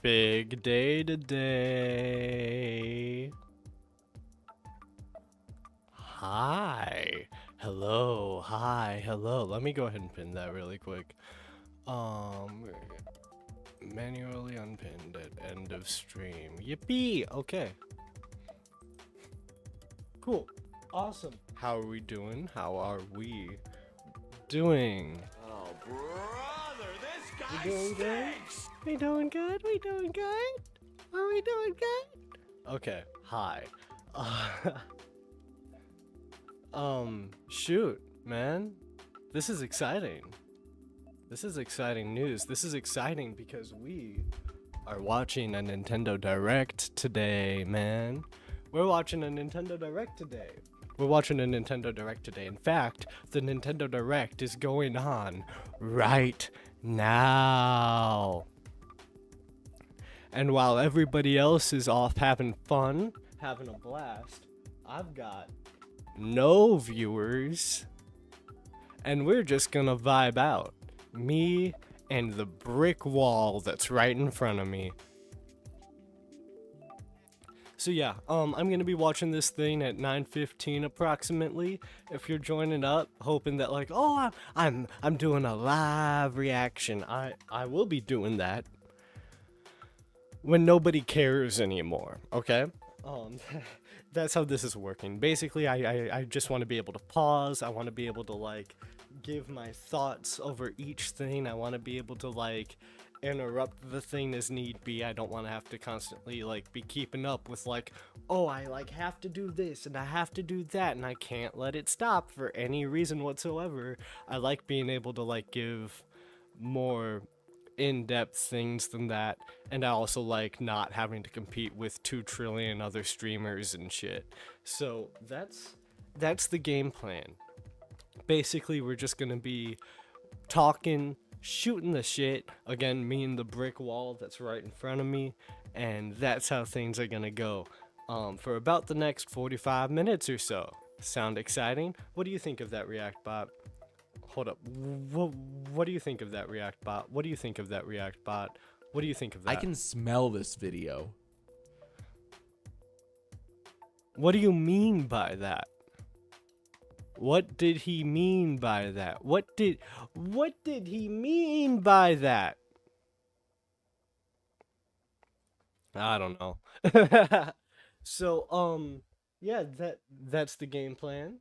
Big day today. Hi. Hello. Hi. Hello. Let me go ahead and pin that really quick. Um, Manually unpinned at end of stream. Yippee. Okay. Cool. Awesome. How are we doing? How are we doing? Oh, brother, this guy We doing good? stinks! We doing good? We doing good? Are we doing good? Okay. Hi. Shoot, man. This is exciting. This is exciting news. This is exciting because we are watching a Nintendo Direct today, man. We're watching a Nintendo Direct today. We're watching a Nintendo Direct today. In fact, the Nintendo Direct is going on right now. And while everybody else is off having fun, having a blast, I've got no viewers, and we're just gonna vibe out. Me and the brick wall that's right in front of me. So yeah, I'm gonna be watching this thing at 9:15 approximately. If you're joining up, hoping that like, oh, I'm doing a live reaction. I will be doing that when nobody cares anymore. Okay. That's how this is working. Basically, I just want to be able to pause. I want to be able to like give my thoughts over each thing. I want to be able to like interrupt the thing as need be. I don't want to have to constantly like be keeping up with like, oh, I like have to do this and I have to do that and I can't let it stop for any reason whatsoever. I like being able to like give more in-depth things than that, and I also like not having to compete with 2 trillion other streamers and shit. So that's the game plan. Basically, we're just gonna be talking, shooting the shit. Again, me and the brick wall that's right in front of me, and that's how things are gonna go for about the next 45 minutes or so. Sound exciting? What do you think of that, React Bot? Hold up. What do you think of that, React Bot? What do you think of that, React Bot? What do you think of that? I can smell this video. What do you mean by that? What did he mean by that? What did he mean by that? I don't know. So, yeah, that's the game plan.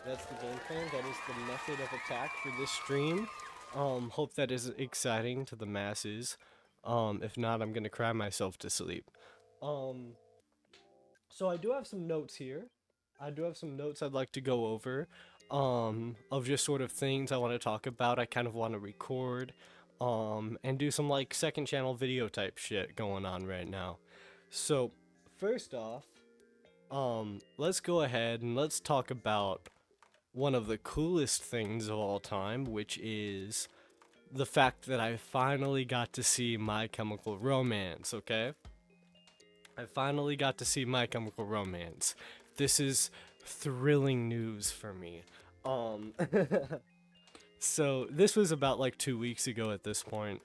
That's the game plan. That is the method of attack for this stream. Hope that is exciting to the masses. If not, I'm gonna cry myself to sleep. So I do have some notes here. I do have some notes I'd like to go over. Of just sort of things I want to talk about. I kind of want to record, and do some like second channel video type shit going on right now. So, first off, let's go ahead and let's talk about one of the coolest things of all time, which is the fact that I finally got to see My Chemical Romance, okay? I finally got to see My Chemical Romance. This is thrilling news for me. So this was about like 2 weeks ago at this point.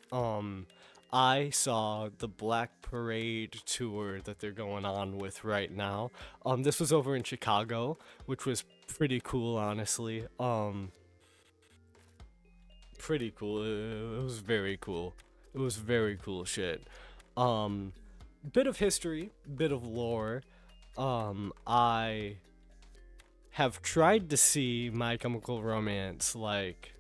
I saw the Black Parade tour that they're going on with right now. This was over in Chicago, which was pretty cool, honestly. Pretty cool. It was very cool. It was very cool shit. Bit of history, bit of lore. I have tried to see My Chemical Romance like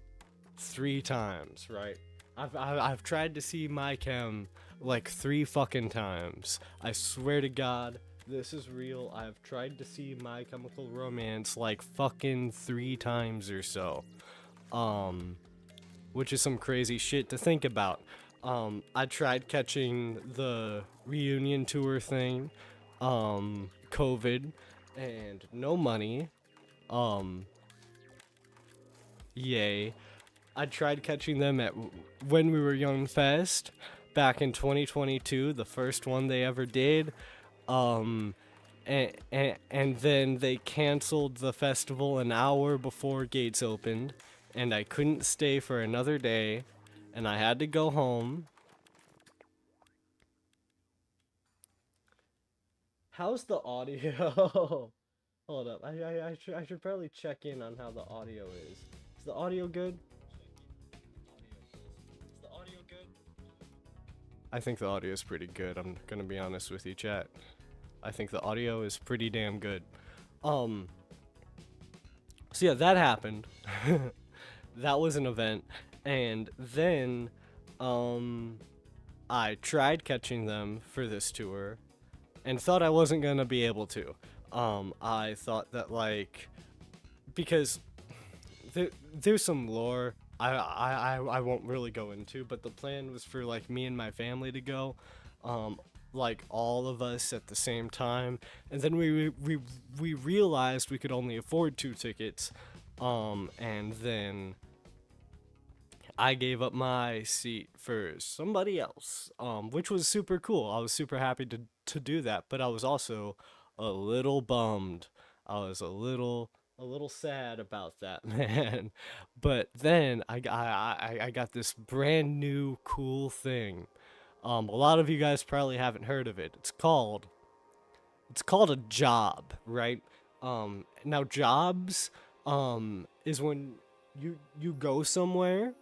3 times, right? I've tried to see My Chem like 3 fucking times. I swear to God, this is real. I've tried to see My Chemical Romance like fucking 3 times or so. Which is some crazy shit to think about. I tried catching the reunion tour thing, COVID, and no money. Yay. I tried catching them at When We Were Young Fest back in 2022, the first one they ever did. And then they canceled the festival an hour before gates opened, and I couldn't stay for another day, and I had to go home. How's the audio? Hold up. I should probably check in on how the audio is. Is the audio good? Is the audio good? I think the audio is pretty good. I'm gonna be honest with you, chat. I think the audio is pretty damn good. So yeah, that happened. That was an event, and then I tried catching them for this tour and thought I wasn't gonna be able to. I thought that, like, because there's some lore I won't really go into, but the plan was for like me and my family to go, like all of us at the same time, and then we realized we could only afford 2 tickets, and then I gave up my seat for somebody else, which was super cool. I was super happy to do that, but I was also a little bummed. I was a little sad about that, man. But then I got this brand new cool thing. A lot of you guys probably haven't heard of it. It's called a job, right? Now jobs is when you go somewhere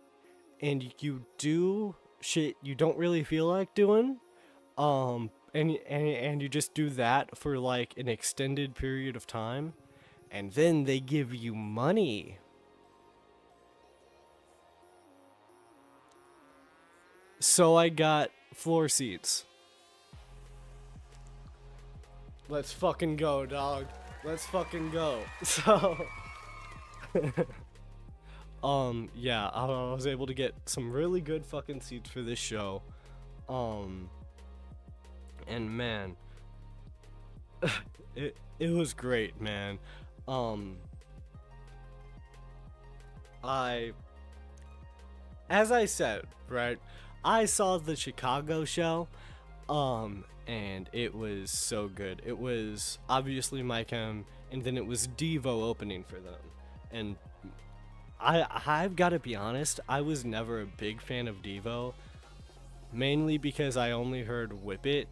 and you do shit you don't really feel like doing, and you just do that for like an extended period of time, and then they give you money. So I got floor seats. Let's fucking go, dog. Let's fucking go. So yeah, I was able to get some really good fucking seats for this show. And man, it was great, man. I As I said, right? I saw the Chicago show, and it was so good. It was obviously MyChem, and then it was Devo opening for them. And I've got to be honest, I was never a big fan of Devo, mainly because I only heard Whip It.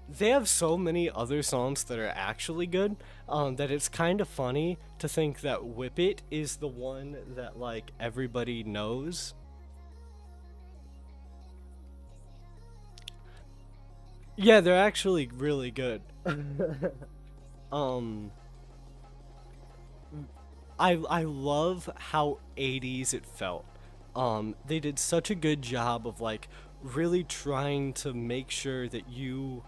They have so many other songs that are actually good, that it's kind of funny to think that Whip It is the one that, like, everybody knows. Yeah, they're actually really good. um, I love how 80s it felt. They did such a good job of, like, really trying to make sure that you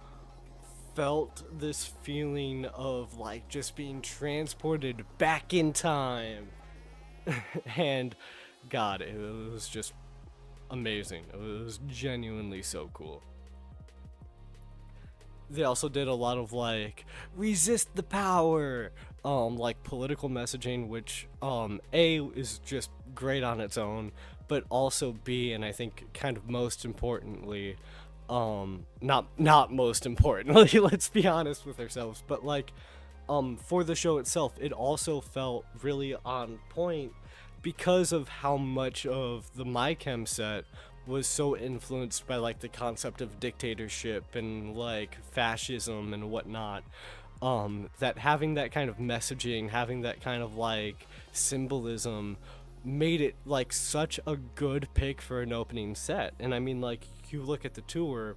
felt this feeling of, like, just being transported back in time. And God, it was just amazing. It was genuinely so cool. They also did a lot of, like, resist the power, like political messaging, which A is just great on its own, but also B, and I think kind of most importantly, not most importantly, let's be honest with ourselves, but like, for the show itself, it also felt really on point because of how much of the MyChem set was so influenced by, like, the concept of dictatorship and, like, fascism and whatnot, that having that kind of messaging, having that kind of, like, symbolism made it, like, such a good pick for an opening set. And I mean, like, you look at the tour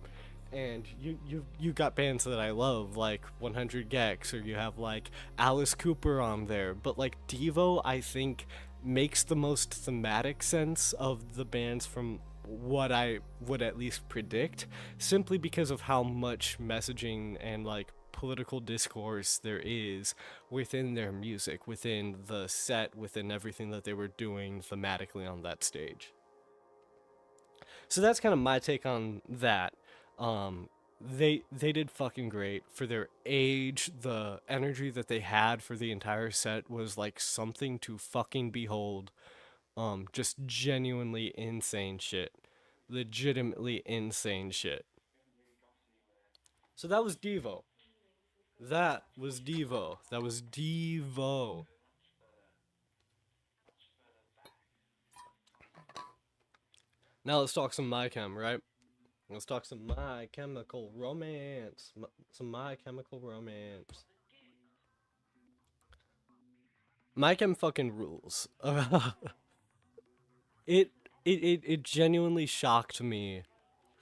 and you got bands that I love, like 100 gecs, or you have, like, Alice Cooper on there, but, like, Devo, I think, makes the most thematic sense of the bands from what I would at least predict, simply because of how much messaging and, like, political discourse there is within their music, within the set, within everything that they were doing thematically on that stage. So that's kind of my take on that. They did fucking great for their age. The energy that they had for the entire set was like something to fucking behold. Just genuinely insane shit. Legitimately insane shit. So that was Devo. That was Devo. That was Devo. Now let's talk some MyChem, right? Let's talk some My Chemical Romance. Some My Chemical Romance. My Chem fucking rules. it, it genuinely shocked me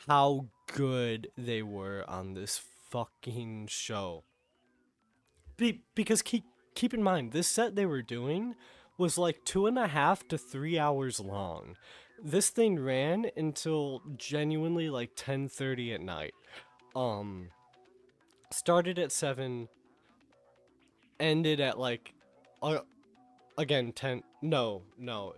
how good they were on this fucking show. Because keep in mind, this set they were doing was like 2.5 to 3 hours long. This thing ran until genuinely like 10:30 at night. Started at 7, ended at like, again 10. No,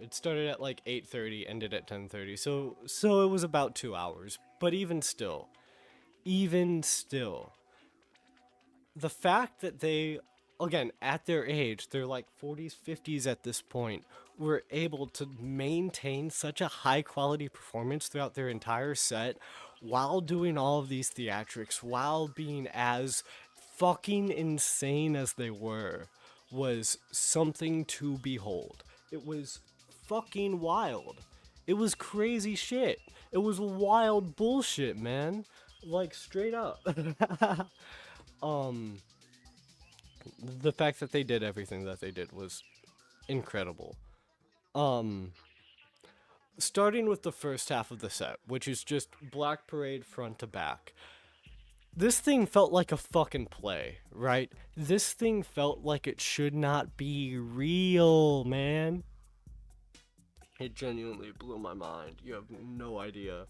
it started at like 8:30, ended at 10:30. So it was about 2 hours. But even still, the fact that they, again, at their age, they're like 40s, 50s at this point, were able to maintain such a high quality performance throughout their entire set while doing all of these theatrics, while being as fucking insane as they were, was something to behold. It was fucking wild. It was crazy shit. It was wild bullshit, man. Like, straight up. The fact that they did everything that they did was incredible. Starting with the first half of the set, which is just Black Parade front to back. This thing felt like a fucking play, right? This thing felt like it should not be real, man. It genuinely blew my mind. You have no idea.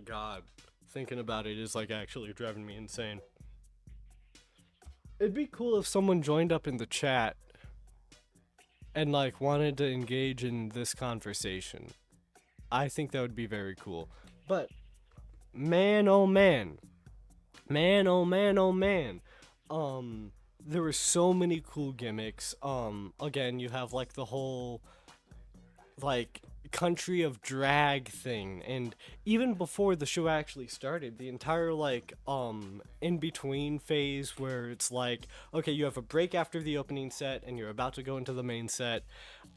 God. Thinking about it is like actually driving me insane. It'd be cool if someone joined up in the chat and like wanted to engage in this conversation. I think that would be very cool. But man, oh man. Man, oh man, oh man. There were so many cool gimmicks. Again, you have like the whole like country of drag thing, and even before the show actually started, the entire like in between phase where it's like, okay, you have a break after the opening set and you're about to go into the main set.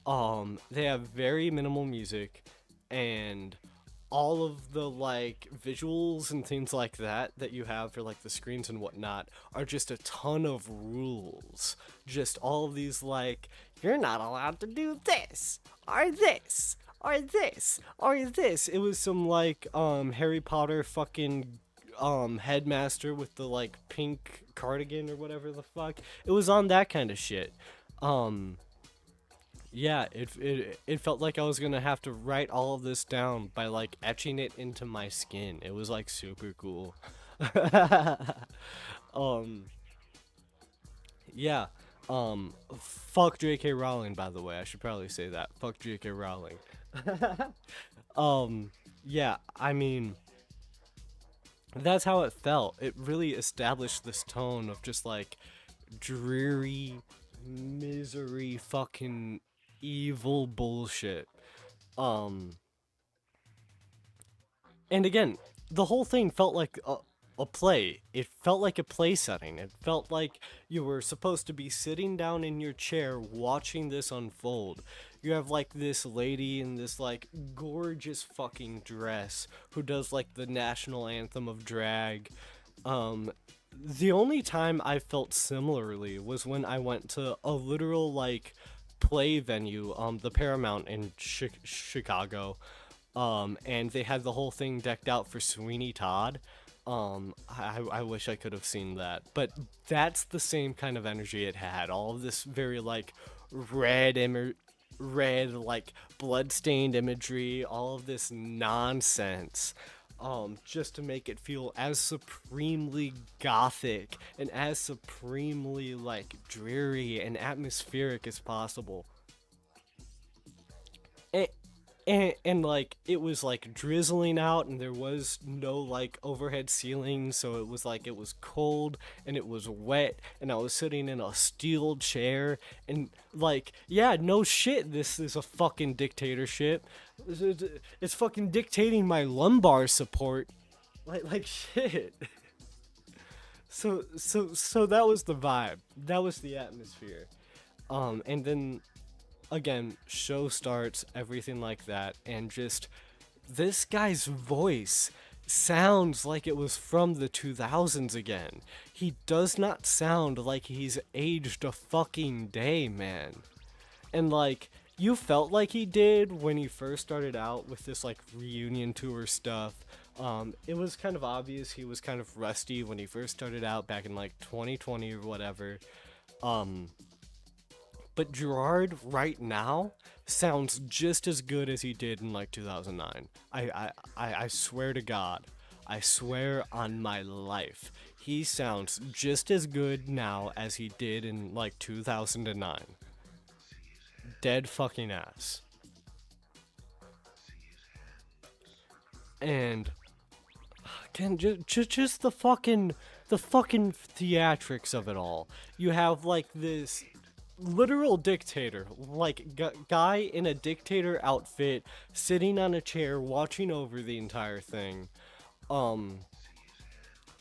They have very minimal music, and all of the like visuals and things like that you have for like the screens and whatnot are just a ton of rules. Just all of these like, you're not allowed to do this or this or this or this. It was some like Harry Potter fucking headmaster with the like pink cardigan or whatever the fuck. It was on that kind of shit. Yeah, it felt like I was gonna have to write all of this down by like etching it into my skin. It was like super cool. Yeah. Fuck J.K. Rowling, by the way. I should probably say that. Fuck J.K. Rowling. Yeah, I mean, that's how it felt. It really established this tone of just like dreary misery fucking evil bullshit. And again, the whole thing felt like a play. It felt like a play setting. It felt like you were supposed to be sitting down in your chair watching this unfold. You have like this lady in this like gorgeous fucking dress who does like the national anthem of drag. The only time I felt similarly was when I went to a literal like play venue, the Paramount in Chicago, and they had the whole thing decked out for Sweeney Todd. I wish I could have seen that, but that's the same kind of energy it had. All of this very like red like bloodstained imagery, all of this nonsense. Just to make it feel as supremely gothic and as supremely like dreary and atmospheric as possible. And like it was like drizzling out, and there was no like overhead ceiling, so it was like it was cold and it was wet, and I was sitting in a steel chair, and like, yeah, no shit, this is a fucking dictatorship. It's fucking dictating my lumbar support, like shit. So that was the vibe, that was the atmosphere. And then again, show starts, everything like that, and just this guy's voice sounds like it was from the 2000s again. He does not sound like he's aged a fucking day, man. And like, you felt like he did when he first started out with this like reunion tour stuff. It was kind of obvious he was kind of rusty when he first started out back in like 2020 or whatever. Um, but Gerard right now sounds just as good as he did in like 2009. I swear to God. I swear on my life. He sounds just as good now as he did in like 2009. Dead fucking ass. And again, just the fucking theatrics of it all. You have like this literal dictator, like guy in a dictator outfit, sitting on a chair, watching over the entire thing. Um,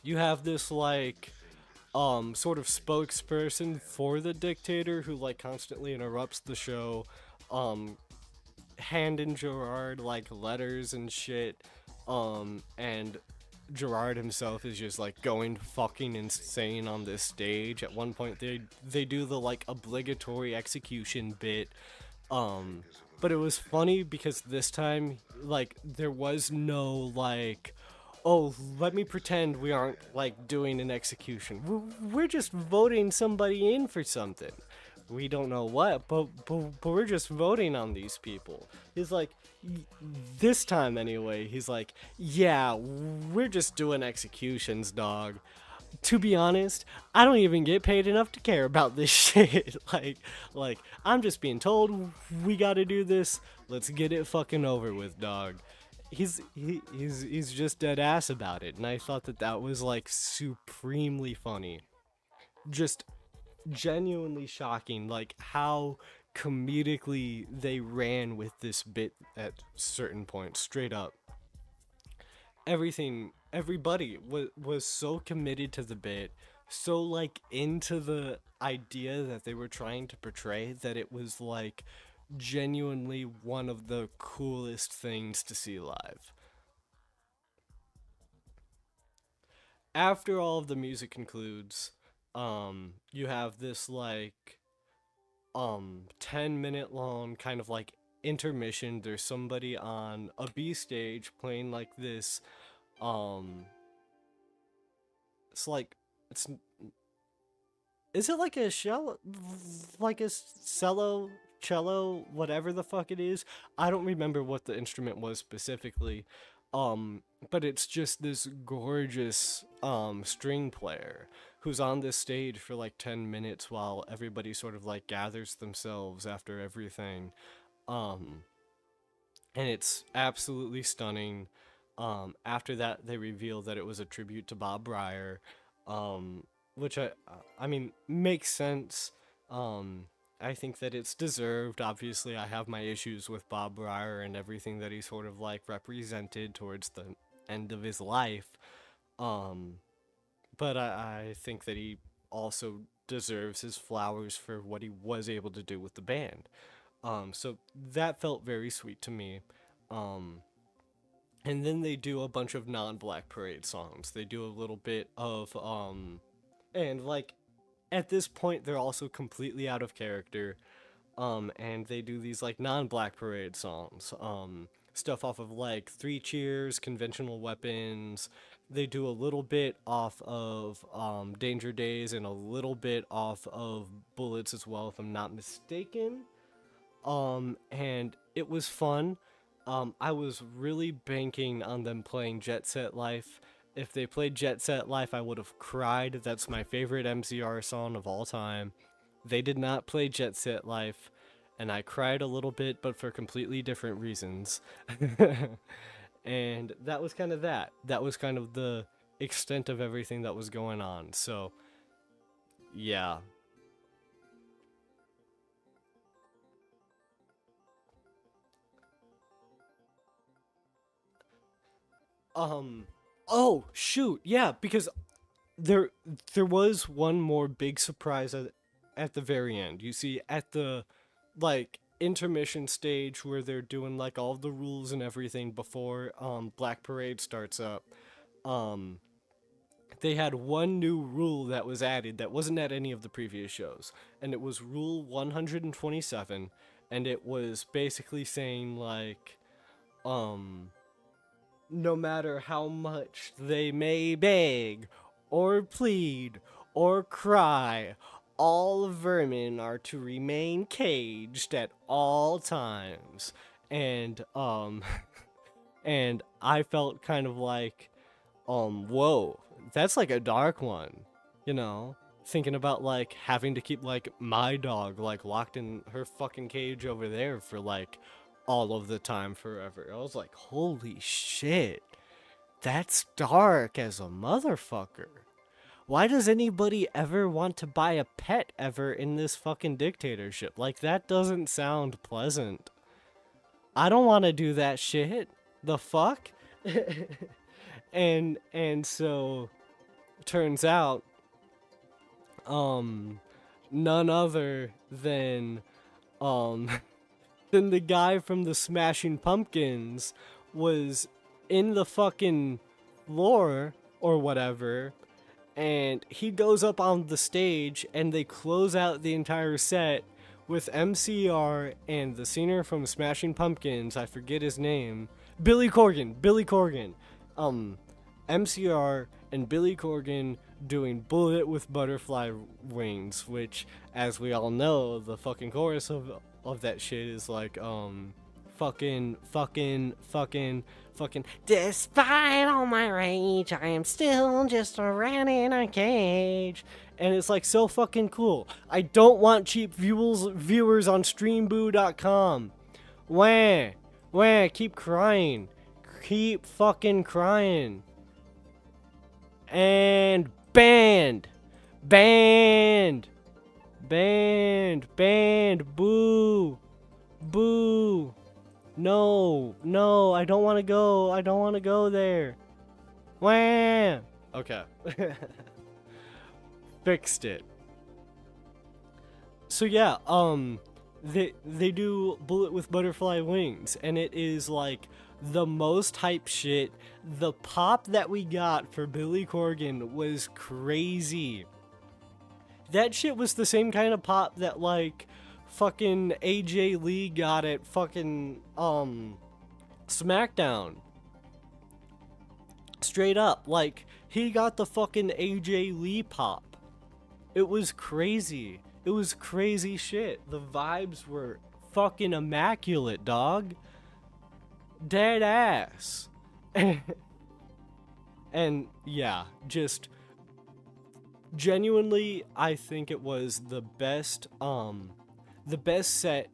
you have this like sort of spokesperson for the dictator who like constantly interrupts the show, um handing Gerard like letters and shit, and Gerard himself is just like going fucking insane on this stage. At one point they do the like obligatory execution bit, but it was funny because this time like there was no like, oh, let me pretend we aren't like doing an execution. We're just voting somebody in for something. We don't know what, but we're just voting on these people. He's like, this time anyway, he's like, yeah, we're just doing executions, dog. To be honest, I don't even get paid enough to care about this shit. like I'm just being told we gotta do this. Let's get it fucking over with, dog. He's just dead ass about it, and I thought that was like supremely funny. Just genuinely shocking, like how comedically they ran with this bit at certain points. Straight up, everybody was so committed to the bit, so like into the idea that they were trying to portray, that it was like genuinely one of the coolest things to see live. After all of the music concludes, you have this like 10-minute long kind of like intermission. There's somebody on a B stage playing like this, um it's like, it's, is it like a shell, like a cello, whatever the fuck it is. I don't remember what the instrument was specifically, but it's just this gorgeous string player who's on this stage for like 10 minutes while everybody sort of like gathers themselves after everything. um and it's absolutely stunning. After that, they reveal that it was a tribute to Bob Breyer, um, which I mean, makes sense. I think that it's deserved. Obviously, I have my issues with Bob Breyer and everything that he sort of like represented towards the end of his life. Um, but I think that he also deserves his flowers for what he was able to do with the band. So that felt very sweet to me. Um, and then they do a bunch of non-Black Parade songs. They do a little bit of and like at this point they're also completely out of character. And they do these like non-Black Parade songs. Stuff off of like Three Cheers, Conventional Weapons. They do a little bit off of Danger Days and a little bit off of Bullets as well, if I'm not mistaken. And it was fun. I was really banking on them playing Jet Set Life. If they played Jet Set Life, I would have cried. That's my favorite MCR song of all time. They did not play Jet Set Life, and I cried a little bit, but for completely different reasons. And that was kind of that. That was kind of the extent of everything that was going on. So, yeah. Um. Oh shoot! Yeah, because there there was one more big surprise at the very end. You see, at the like intermission stage where they're doing like all the rules and everything before Black Parade starts up, they had one new rule that was added that wasn't at any of the previous shows, and it was Rule 127, and it was basically saying like, no matter how much they may beg or plead or cry, all vermin are to remain caged at all times. And and I felt kind of like, whoa, that's like a dark one, you know? Thinking about like having to keep like my dog like locked in her fucking cage over there for like all of the time forever. I was like, holy shit, that's dark as a motherfucker. Why does anybody ever want to buy a pet ever in this fucking dictatorship? Like, that doesn't sound pleasant. I don't want to do that shit. The fuck? and so turns out none other than than the guy from the Smashing Pumpkins was in the fucking floor or whatever, and he goes up on the stage and they close out the entire set with MCR and the singer from Smashing Pumpkins, I forget his name, Billy Corgan. MCR and Billy Corgan doing Bullet with Butterfly Wings, which, as we all know, the fucking chorus of that shit is like, fucking, despite all my rage, I am still just a rat in a cage. And it's like so fucking cool. I don't want cheap viewers on streamboo.com. Wah, keep crying. Keep fucking crying. And banned, boo. No, I don't want to go there. Wah. Okay. Fixed it. So yeah, they do Bullet with Butterfly Wings, and it is like the most hype shit. The pop that we got for Billy Corgan was crazy. That shit was the same kind of pop that like fucking AJ Lee got at fucking SmackDown. Straight up, like he got the fucking AJ Lee pop. It was crazy. It was crazy shit. The vibes were fucking immaculate, dog. Dead ass. And yeah, just genuinely, I think it was the best set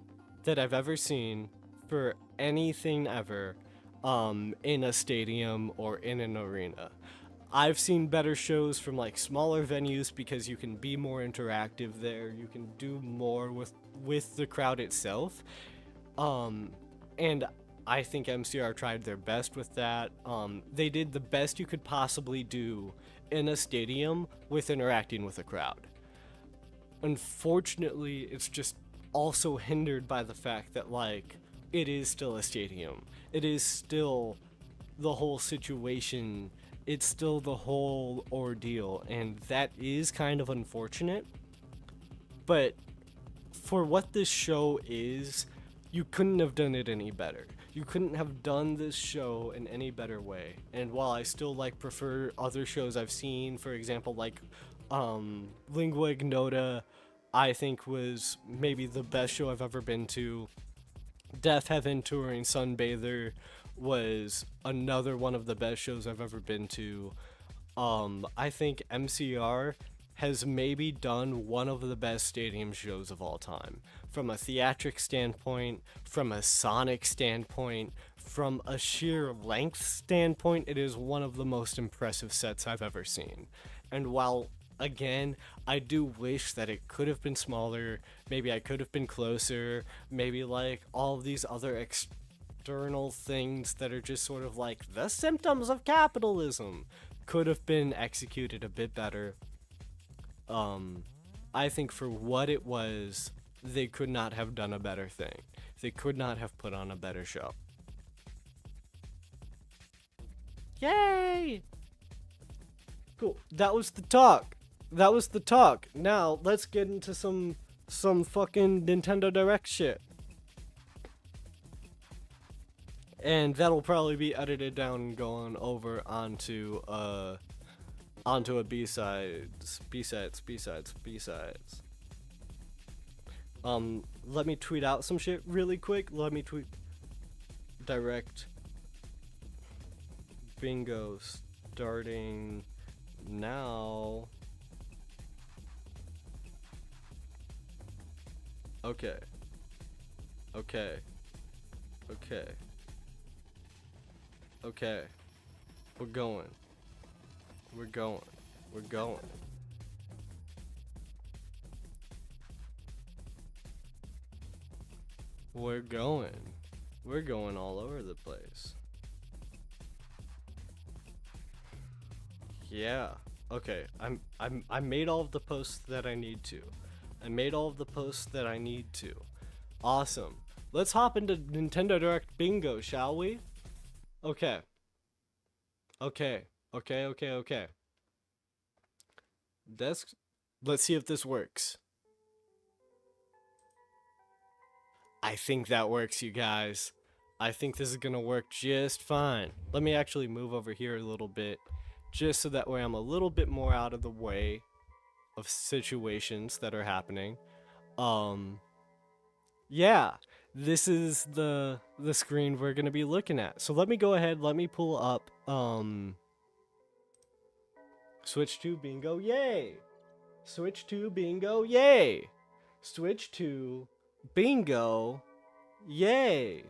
that I've ever seen for anything ever, in a stadium or in an arena. I've seen better shows from like smaller venues because you can be more interactive there. You can do more with the crowd itself. And I think MCR tried their best with that. They did the best you could possibly do in a stadium with interacting with a crowd. Unfortunately, it's just also hindered by the fact that like it is still a stadium. It is still the whole situation. It's still the whole ordeal, and that is kind of unfortunate. But for what this show is, you couldn't have done it any better. You couldn't have done this show in any better way. And while I still like prefer other shows I've seen, for example, like Lingua Ignota, I think was maybe the best show I've ever been to. Death Heaven Touring Sunbather was another one of the best shows I've ever been to. I think MCR has maybe done one of the best stadium shows of all time. From a theatric standpoint, from a sonic standpoint, from a sheer length standpoint, it is one of the most impressive sets I've ever seen. And while, again, I do wish that it could have been smaller, maybe I could have been closer, maybe like all of these other external things that are just sort of like the symptoms of capitalism could have been executed a bit better. I think for what it was, they could not have done a better thing. They could not have put on a better show. Yay! Cool. That was the talk. That was the talk. Now let's get into some fucking Nintendo Direct shit. And that'll probably be edited down and going over onto a B-sides. Let me tweet out some shit really quick. Let me tweet Direct Bingo starting now. Okay. We're going. We're going all over the place. Yeah. Okay. I made all of the posts that I need to. Awesome. Let's hop into Nintendo Direct Bingo, shall we? Okay. Let's see if this works. I think that works, you guys. I think this is gonna work just fine. Let me actually move over here a little bit, just so that way I'm a little bit more out of the way of situations that are happening. Yeah, this is the screen we're gonna be looking at. So let me go ahead, let me pull up Switch to Bingo, yay! Switch to Bingo, yay! Switch to Bingo, yay!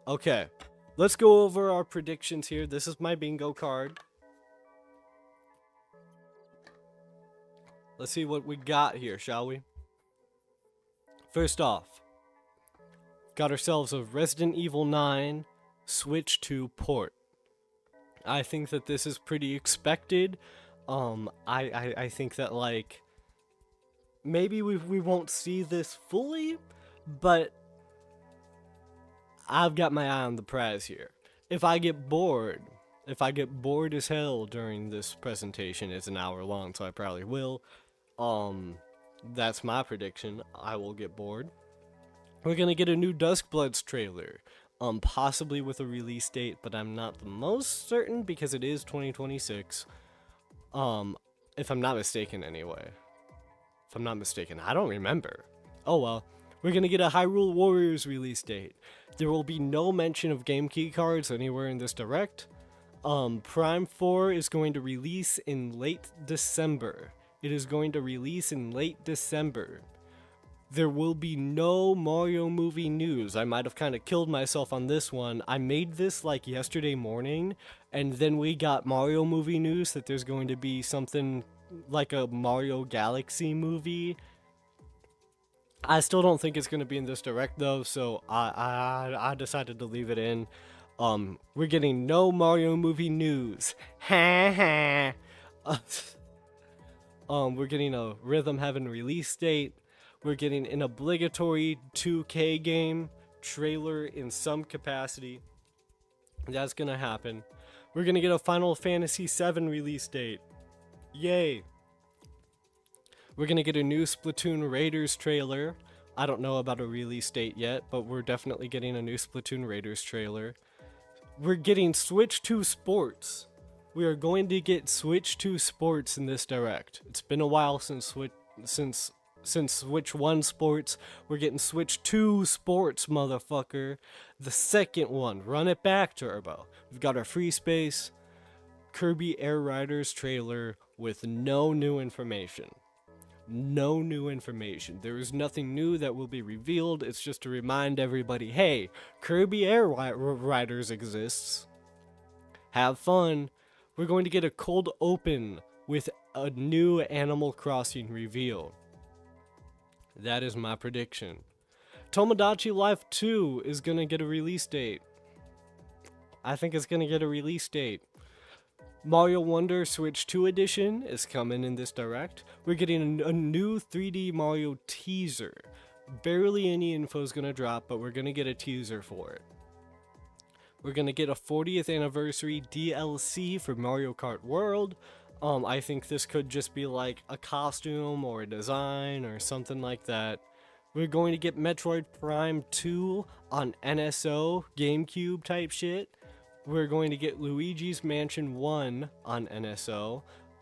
Okay, let's go over our predictions here. This is my bingo card. Let's see what we got here, shall we? First off, got ourselves a Resident Evil 9 Switch 2 port. I think that this is pretty expected. I think that, like, maybe we won't see this fully, but I've got my eye on the prize here. If I get bored as hell during this presentation, it's an hour long, so I probably will. That's my prediction. I will get bored. We're gonna get a new Duskbloods trailer, possibly with a release date, but I'm not the most certain because it is 2026. If I'm not mistaken, anyway. If I'm not mistaken, I don't remember. Oh well. We're gonna get a Hyrule Warriors release date. There will be no mention of game key cards anywhere in this direct. Prime 4 is going to release in late December. It is going to release in late December. There will be no Mario movie news. I might have kind of killed myself on this one. I made this like yesterday morning, and then we got Mario movie news that there's going to be something like a Mario Galaxy movie. I still don't think it's going to be in this direct though, so I decided to leave it in. We're getting no Mario movie news. Ha ha. We're getting a Rhythm Heaven release date. We're getting an obligatory 2K game trailer in some capacity. That's gonna happen. We're gonna get a Final Fantasy VII release date. Yay. We're gonna get a new Splatoon Raiders trailer. I don't know about a release date yet, but we're definitely getting a new Splatoon Raiders trailer. We're getting Switch 2 Sports. We are going to get Switch 2 Sports in this direct. It's been a while since Switch 1 Sports. We're getting Switch 2 Sports, motherfucker. The second one. Run it back, Turbo. We've got our Free Space Kirby Air Riders trailer with no new information. No new information. There is nothing new that will be revealed. It's just to remind everybody, hey, Kirby Air Riders exists. Have fun. We're going to get a cold open with a new Animal Crossing reveal. That is my prediction. Tomodachi Life 2 is going to get a release date. I think it's going to get a release date. Mario Wonder Switch 2 Edition is coming in this direct. We're getting a new 3D Mario teaser. barely any info is gonna drop, but we're gonna get a teaser for it. We're gonna get a 40th anniversary DLC for Mario Kart World. I think this could just be like a costume or a design or something like that. We're going to get Metroid Prime 2 on NSO, GameCube type shit. We're going to get Luigi's Mansion 1 on NSO.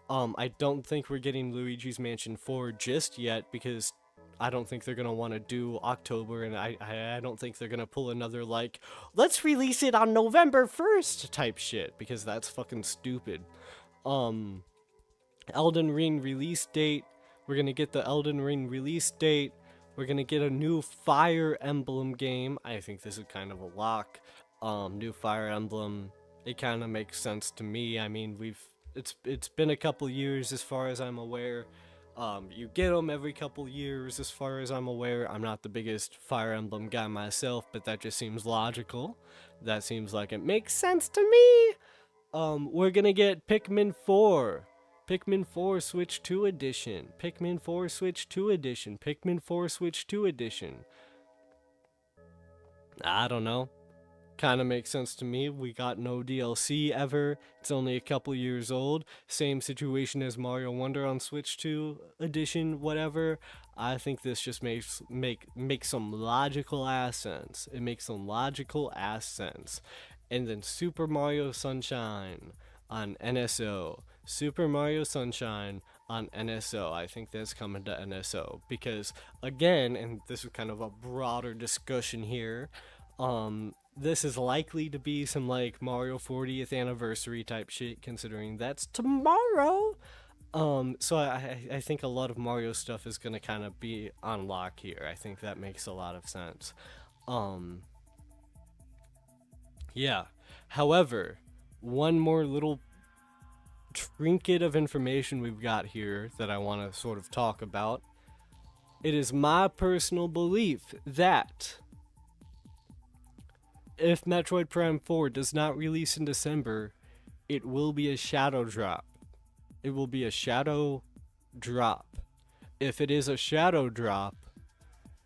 I don't think we're getting Luigi's Mansion 4 just yet because I don't think they're gonna want to do October, and I don't think they're gonna pull another like, let's release it on November 1st type shit, because that's fucking stupid. Elden Ring release date. We're gonna get the Elden Ring release date. We're gonna get a new Fire Emblem game. I think this is kind of a lock. New Fire Emblem. It kind of makes sense to me. I mean, it's been a couple years as far as I'm aware. You get them every couple years as far as I'm aware. I'm not the biggest Fire Emblem guy myself, but that just seems logical. That seems like it makes sense to me. We're gonna get Pikmin 4. Pikmin 4 Switch 2 Edition. Pikmin 4 Switch 2 Edition. Pikmin 4 Switch 2 Edition. I don't know. Kind of makes sense to me. We got no DLC ever. It's only a couple years old. Same situation as Mario Wonder on Switch 2 Edition, whatever. I think this just makes some logical ass sense. It makes some logical ass sense. And then Super Mario Sunshine on NSO. Super Mario Sunshine on NSO. I think that's coming to NSO because, again, and this is kind of a broader discussion here, this is likely to be some like Mario 40th anniversary type shit, considering that's tomorrow. So I think a lot of Mario stuff is gonna kind of be on lock here. I think that makes a lot of sense. Yeah. However, one more little trinket of information we've got here that I want to sort of talk about. It is my personal belief that if Metroid Prime 4 does not release in December, it will be a shadow drop. It will be a shadow drop. If it is a shadow drop,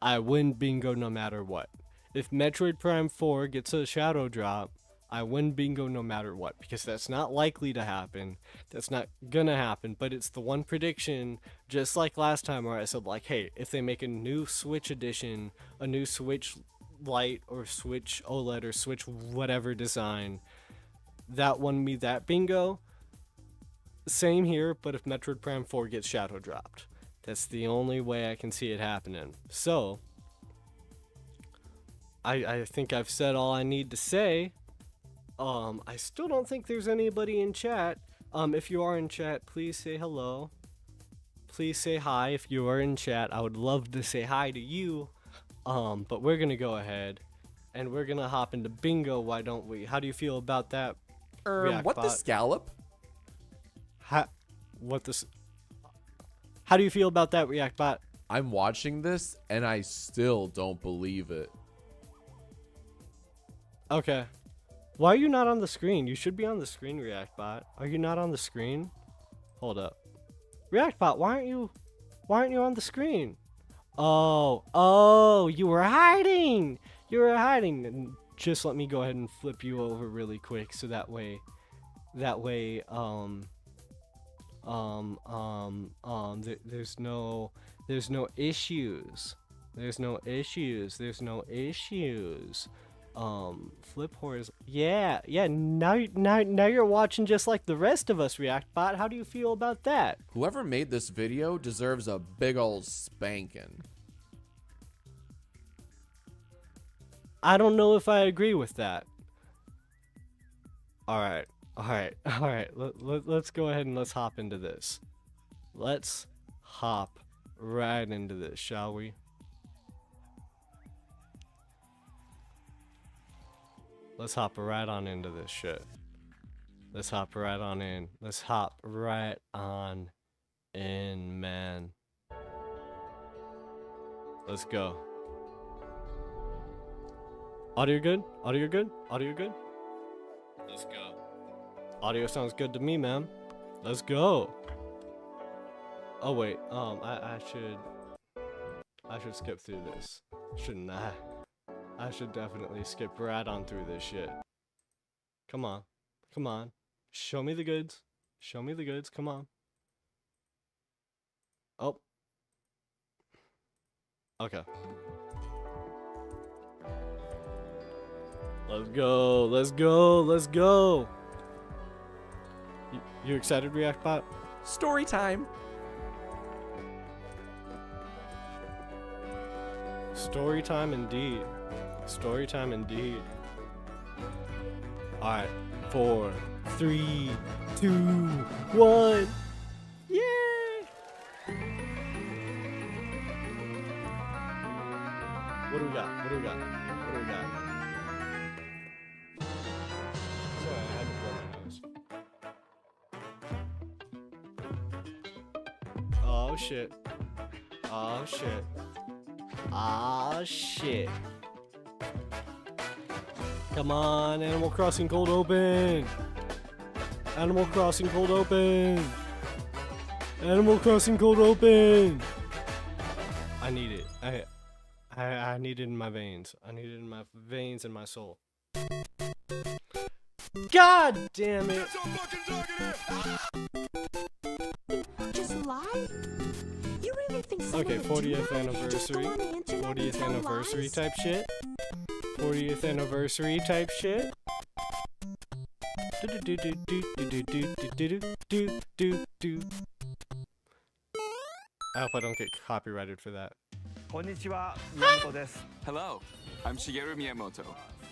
I win bingo no matter what. If Metroid Prime 4 gets a shadow drop, I win bingo no matter what, because that's not likely to happen. That's not gonna happen, but it's the one prediction, just like last time where I said like, hey, if they make a new Switch edition, a new Switch Lite or Switch OLED or Switch whatever design, that won me that bingo. Same here, but if Metroid Prime 4 gets shadow dropped, that's the only way I can see it happening. So I think I've said all I need to say. I still don't think there's anybody in chat. If you are in chat, please say hello. Please say hi if you are in chat. I would love to say hi to you. But we're gonna go ahead and we're gonna hop into bingo, why don't we? How do you feel about that? What the scallop? How do you feel about that, Reactbot? I'm watching this and I still don't believe it. Okay. Why are you not on the screen? You should be on the screen, Reactbot. Are you not on the screen? Hold up. Reactbot, why aren't you on the screen? Oh, you were hiding. You were hiding. Just let me go ahead and flip you over really quick so that way there's no issues. There's no issues. Flip horizontal. Yeah. Now you're watching just like the rest of us, Reactbot. How do you feel about that? Whoever made this video deserves a big ol' spanking. I don't know if I agree with that. All right. Let's go ahead and let's hop into this. Let's hop right into this, shall we? Let's hop right on into this shit. Let's hop right on in. Let's hop right on in, man. Let's go. Audio good? Audio good? Audio good? Let's go. Audio sounds good to me, man. Let's go. Oh wait, I should. I should skip through this, shouldn't I? I should definitely skip right on through this shit. Come on. Come on. Show me the goods. Show me the goods. Come on. Oh. Okay. Let's go. Let's go. Let's go. You excited, Reactbot? Story time. Story time indeed. Story time indeed. Alright. 4, 3, 2, 1. Yay! What do we got? What do we got? What do we got? Sorry, I had to blow my nose. Oh shit. Oh shit. Ah shit. Come on, Animal Crossing Cold Open. Animal Crossing Cold Open. Animal Crossing Cold Open. I need it. I need it in my veins. I need it in my veins and my soul. God damn it. Just lie? You really think someone Okay, would do 40th that? Just go anniversary. on the internet and 40th tell anniversary lies? type shit. 40th anniversary type shit. I hope I don't get copyrighted for that. こんにちは、宮本です。 Hello, I'm Shigeru Miyamoto.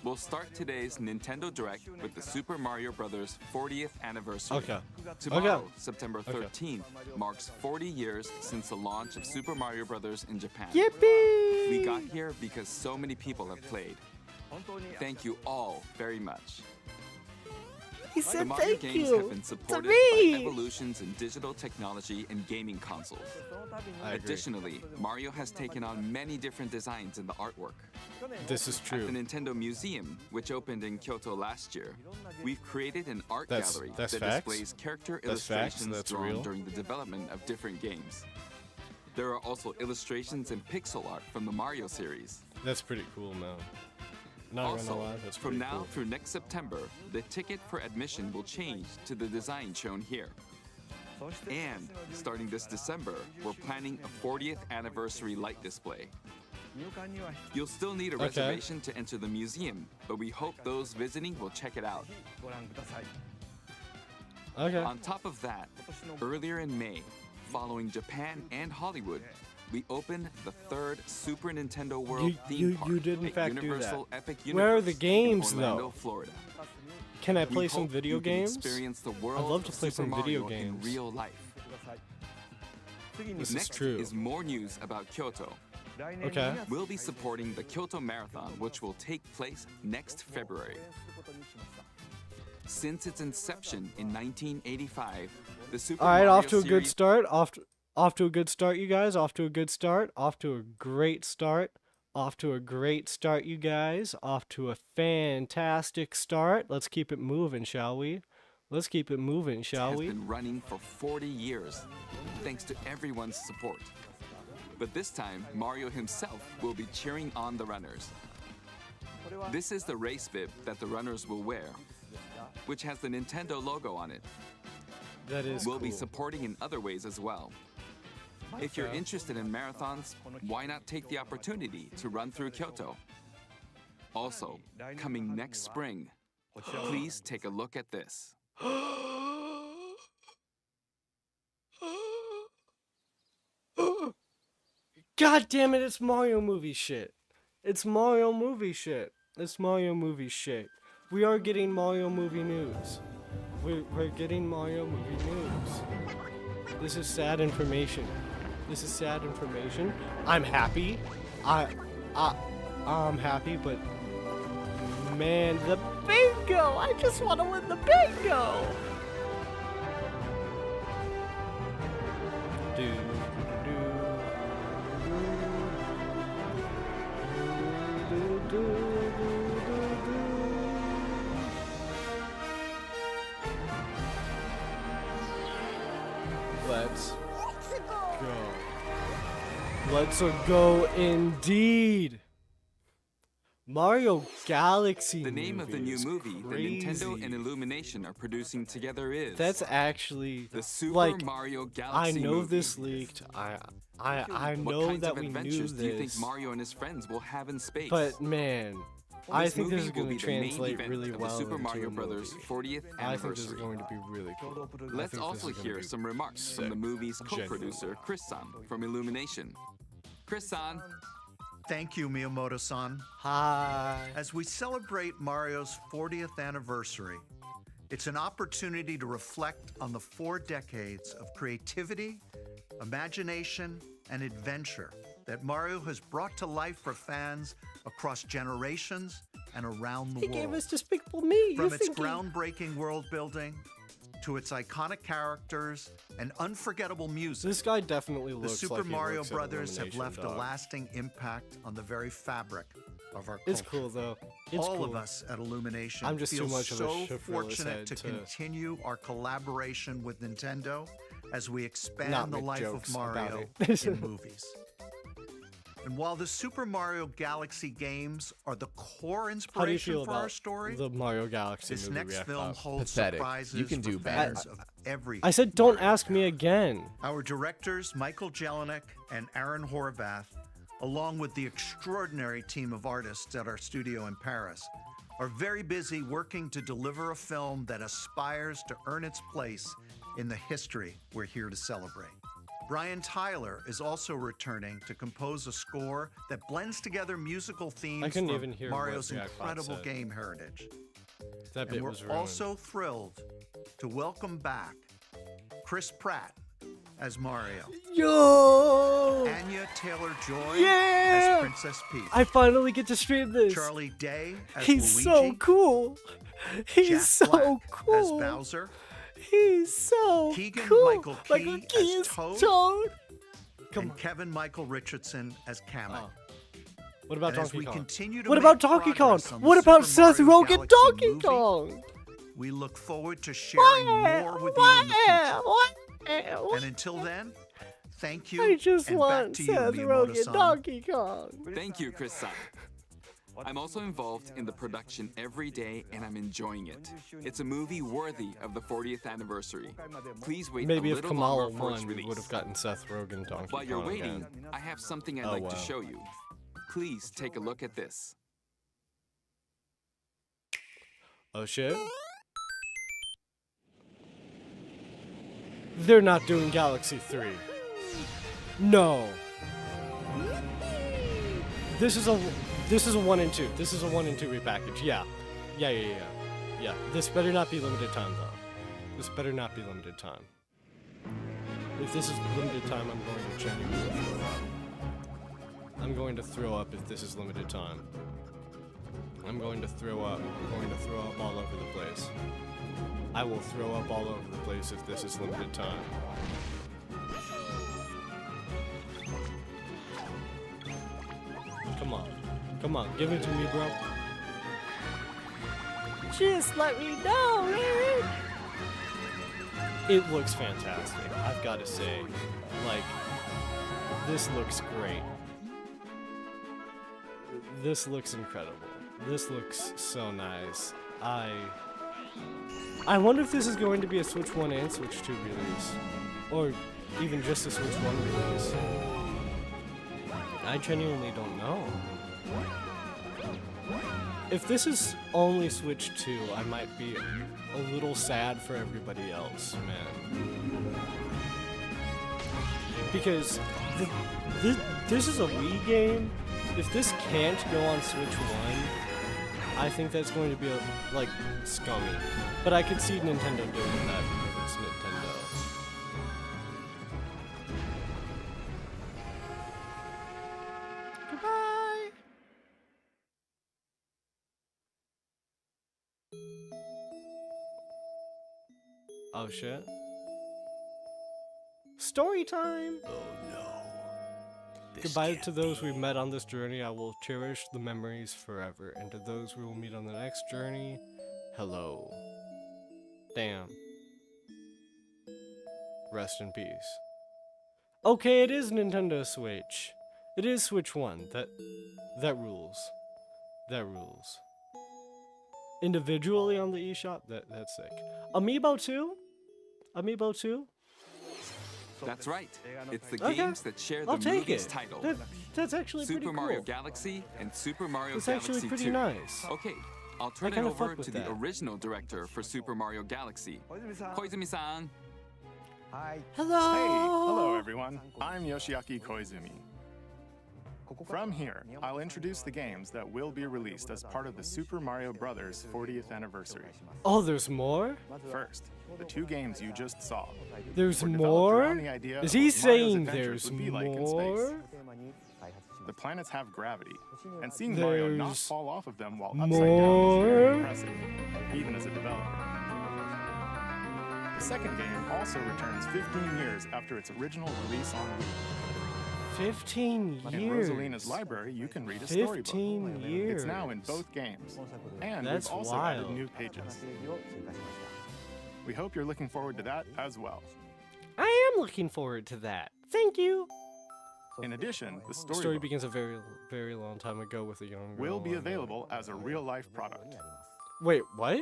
We'll start today's Nintendo Direct with the Super Mario Bros. 40th anniversary. Okay. Tomorrow, Okay. September Okay. 13th, marks 40 years since the launch of Super Mario Bros. In Japan. Yippee! We got here because so many people have played. 本当に Thank you all very much. He The said Mario thank games you have been supported me. by evolutions in digital technology and gaming consoles. その度に I agree. Additionally, Mario has taken on many different designs in the artwork. 去年 This is At true. the Nintendo Museum, which opened in Kyoto last year, we've created an art That's- gallery that's that facts. displays character That's facts. illustrations That's drawn real. during the development of different games. There are also illustrations and pixel art from the Mario series. That's pretty cool, man. Not gonna Also, lie, that's from pretty now cool. through next September, the ticket for admission will change to the design shown here. そして And starting this December, we're planning a 40th anniversary light display. 入館には You'll still need a Okay. reservation to enter the museum, but we hope those visiting will check it out. ご覧ください。 Okay. On top of that, earlier in May, following Japan and Hollywood, we opened the third Super Nintendo World theme park you did in at fact do that. Universal Epic Where are the Universe games, in Orlando, though? Florida. Can I We play some hope video you can games? experience the world love to of play Super some video Mario in games. real life. ください。次に This is Next true. is more news about Kyoto. 来年 Okay. 2月 We'll be supporting the Kyoto Marathon, which will take place next February. 応援することにしました。 Since its inception in 1985, the Super All right, Mario off to a good series start. Off to a good start, you guys. Off to a good start. Off to a great start. Off to a great start, you guys. Off to a fantastic start. Let's keep it moving, shall we? Let's keep it moving, shall has we? been running for 40 years, thanks to everyone's support. But this time, Mario himself will be cheering on the runners. これは This is the race bib that the runners will wear, which has the Nintendo logo on it. That is We'll cool. be supporting in other ways as well. If you're Okay. interested in marathons, why not take the opportunity to run through Kyoto? Also, coming next spring, please take a look at this. God damn it, it's Mario movie shit. It's Mario movie shit. It's Mario movie shit. We are getting Mario movie news. We're getting Mario movie news. This is sad information. This is sad information. I'm happy. I'm happy, but man, the bingo! I just want to win the bingo! Let's go. Let's go indeed. Mario Galaxy The name of the new is movie that crazy. Nintendo and Illumination are producing together is That's actually the Super like Mario I Galaxy know movie. this leaked. I What know kinds that of we knew adventures do you think this. Mario and his friends will have in space? But man, I This think this movie is will going be to the main translate event really of well the Super into Mario a Brothers movie. 40th I think this is anniversary. going to be really cool. I Let's think also this is gonna hear be some remarks from the sick. movie's Genuinely. co-producer Chris-san from Illumination. Chris-san, Thank you, Miyamoto-san. Hi. As we celebrate Mario's 40th anniversary, it's an opportunity to reflect on the 4 decades of creativity, imagination, and adventure that Mario has brought to life for fans across generations and around the He world. gave us Despicable Me. From You its think he- groundbreaking world building to its iconic characters and unforgettable music, This guy definitely the looks Super like he Mario works at Brothers have Illumination, left a dog. lasting impact on the very fabric of our culture. It's cool though. It's All cool. of us at Illumination I'm just too feel much of a so shit for this fortunate head to to continue our collaboration with Nintendo as we expand not the make life jokes of about Mario it. in movies. And while the Super Mario Galaxy games are the core How do you inspiration feel for our about story, the Mario Galaxy this movie next react film out? holds Pathetic. surprises You can do for better. fans of every I said don't Mario ask me again. Our directors, Michael Jelinek and Aaron Horvath, along with the extraordinary team of artists at our studio in Paris, are very busy working to deliver a film that aspires to earn its place in the history we're here to celebrate. Brian Tyler is also returning to compose a score that blends together musical themes couldn't from even hear what Mario's Jackpot incredible said. game heritage. That And bit we're was ruined. also thrilled to welcome back Chris Pratt as Mario, Yo! Anya Taylor-Joy Yeah! as Princess Peach, I finally get to stream this. Charlie Day as He's Luigi, so cool. He's Jack so Black cool. as Bowser, He's so Keegan-Michael cool. Key Michael as Key is Toad. Toad. Come and on. Kevin Michael Richardson as Kamek. Oh. What about And as Donkey we Kong? continue to What make about Donkey Kong? progress on the What about Super Seth Mario Rogen Galaxy Donkey movie, Kong? we look forward to sharing more with you in the future. And until then, thank you. I just and back want to you, Seth Rogen Miyamoto-san. Donkey Kong. thank you, Chris-san. I'm also involved in the production every day, and I'm enjoying it. It's a movie worthy of the 40th anniversary. Please wait Maybe a if little Kamala longer for its won, we release. would have gotten Seth Rogen Donkey While you're Kong waiting, again. I have something I'd Oh, like to wow. show you. Please take a look at this. Oh shit. They're not doing Galaxy 3. No. This is a 1 and 2. This is a 1 and 2 repackage. Yeah. Yeah. This better not be limited time though. This better not be limited time. If this is limited time, I'm going to genuinely throw up. I'm going to throw up if this is limited time. I'm going to throw up. I'm going to throw up all over the place. I will throw up all over the place if this is limited time. Come on. Come on, give it to me, bro. Just let me know, man. It looks fantastic, I've got to say. Like, this looks great. This looks incredible. This looks so nice. I wonder if this is going to be a Switch 1 and Switch 2 release. Or even just a Switch 1 release. I genuinely don't know. If this is only Switch 2, I might be a little sad for everybody else, man. Because this is a Wii game. If this can't go on Switch 1, I think that's going to be like scummy. But I could see Nintendo doing that because it's Nintendo. Goodbye. Oh shit. Story time. Oh no. Goodbye to those we met on this journey. I will cherish the memories forever. And to those we will meet on the next journey, hello. Damn. Rest in peace. Okay, it is Nintendo Switch. It is Switch 1. That rules. That rules. Individually on the eShop, that's sick. Amiibo 2? Amiibo 2? That's right. It's the Okay, games that share the I'll take movie's it. title. That's actually Super pretty cool. Mario Galaxy and Super Mario It's Galaxy actually pretty 2. nice. Okay, I'll turn it kinda over fuck with to the that. original director for Super Mario Galaxy, 小泉さん Koizumi-san. はい Hello. Hey, hello everyone. I'm Yoshiaki Koizumi. From here, I'll introduce the games that will be released as part of the Super Mario Bros. 40th anniversary. Oh, there's more? First, the 2 games you just saw. There's Were developed more? around the idea Is of he what Mario's saying adventures there's would be like in space. more? テーマに開発しま The す planets have gravity, and seeing Mario not There's fall off of them while upside down is very more? impressive, even as a developer. The second game also returns 15 years after its original release on Wii. 15 In years. Rosalina's library, you can read a storybook. 15 years. It's now in both games, and That's we've also added wild. new pages. ページを追加しました We hope you're looking forward to that as well. I am looking forward to that. Thank you. In addition, the The story storybook begins a very, very long time ago with a young girl. will be and- available as a real-life product. Wait, what? The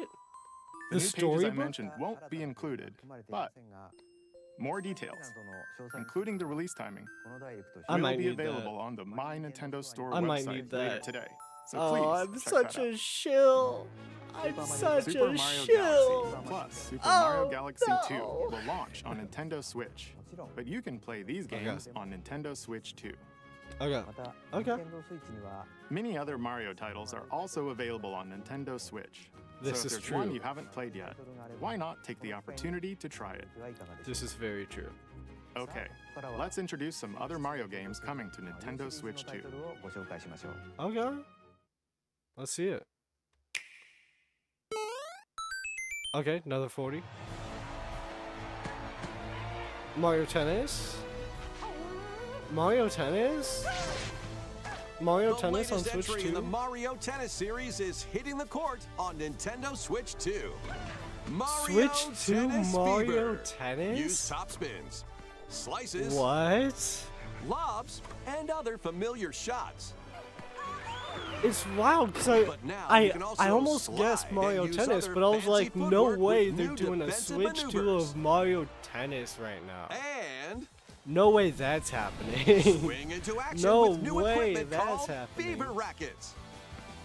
The new pages I storybook? mentioned won't be included, 組まれてい but ませんが more ペ details, ナントの詳細に including the release timing, このダイレクト I will might be need that. available on the My Nintendo Store I might website need later that. today. So Oh, please I'm check such that a out. shill. I'm such Super a Mario shill. Galaxy plus Super Oh, Mario Galaxy 2 no. will launch on Nintendo Switch. もちろん But you can play these games on Nintendo Switch too. Okay. また Okay. Nintendo Switch には Many other Mario titles are also available on Nintendo Switch. This so if is there's one true. you haven't played yet, タイトルがあれば why not take the opportunity to try it? はいかがでしょう This is very true. Okay, ここからは let's introduce some other Mario games coming to マリオ Nintendo シリー Switch ズのタイ 2. トルをご紹介しましょう Okay. Let's see it. Okay, another 40. Mario Tennis? Mario Tennis? Mario The Tennis on latest Switch entry in the 2? Mario Tennis series is hitting the court on Nintendo Switch 2. Mario Switch 2 Tennis Mario Fever. Tennis? Use top spins, slices, What? lobs, and other familiar shots. It's wild because But now you can also I almost slide guessed and Mario use Tennis, other but I was fancy like, no footwork way with they're new doing a defensive Switch 2 maneuvers. of Mario Tennis right now. And No way that's happening. swing into action No with new way equipment that's called happening. Fever Rackets.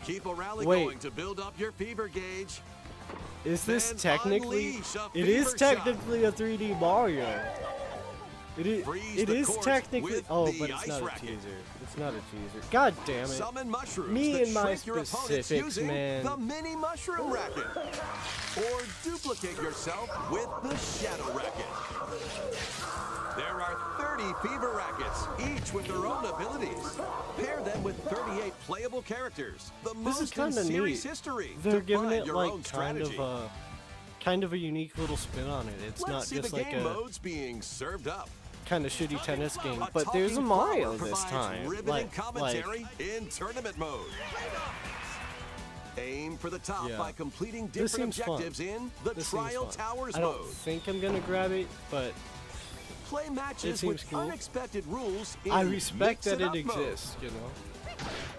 Keep a rally Wait. going to build up your fever gauge. Is this Then technically? unleash a It is fever shot. technically a 3D Mario. It is. Freeze It the is court technically. with Oh, the but it's ice not a racket. teaser. It's not a teaser. God damn it. Summon mushrooms Me that and my shrink your opponents specifics, using man. the mini mushroom racket. Or duplicate yourself with the shadow racket. There are 30 fever rackets, each with their own abilities. Pair them with 38 playable characters. The This is most in kind of series neat. history. They're to giving find it your like own kind strategy. of a unique little spin on it. It's Let's not see just the like game a modes being served up. kind of shitty tennis game. A But there's a talking Mario flower this provides time. riveting commentary in tournament mode. Aim for the top Yeah. by completing This different seems fun. objectives in the This seems Trial fun. Towers I don't mode. think I'm gonna grab it, but Play matches seems with cool. unexpected rules in I respect that it mix-it-up mode. exists. You know.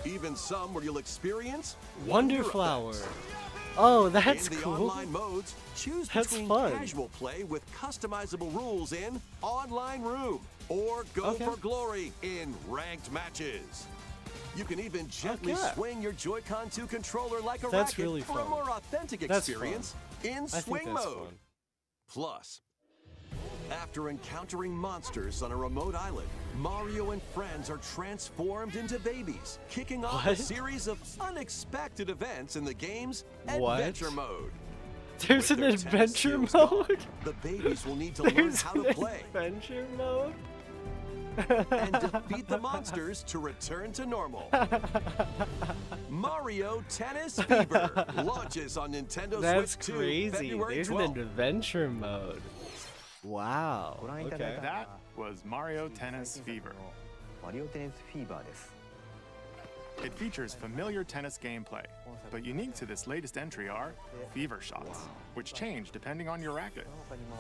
Even some where you'll experience Wonder Flower. Oh, that's in the cool. online modes, choose That's between fun. casual play with customizable rules in Online Room or Go Okay. for Glory in ranked matches. You can even gently Okay. swing your Joy-Con 2 controller like a That's racket really for a fun. more authentic That's experience in I think swing that's mode. fun. Plus, after encountering monsters on a remote island, Mario and friends are transformed into babies, kicking off a What? series of unexpected events in the game's What? adventure mode. There's With an their tennis adventure skills gone, mode. the babies will need to learn There's how an to play adventure mode. and defeat the monsters to return to normal. Mario Tennis Fever launches on Nintendo That's Switch 2 crazy. February There's 12th. an adventure mode. Wow. ご覧いただい Okay. た That was Mario Tennis Fever. マリオテニスフィーバーです It features familiar tennis gameplay, but unique to this latest entry are fever shots, which change depending on your racket. 他にも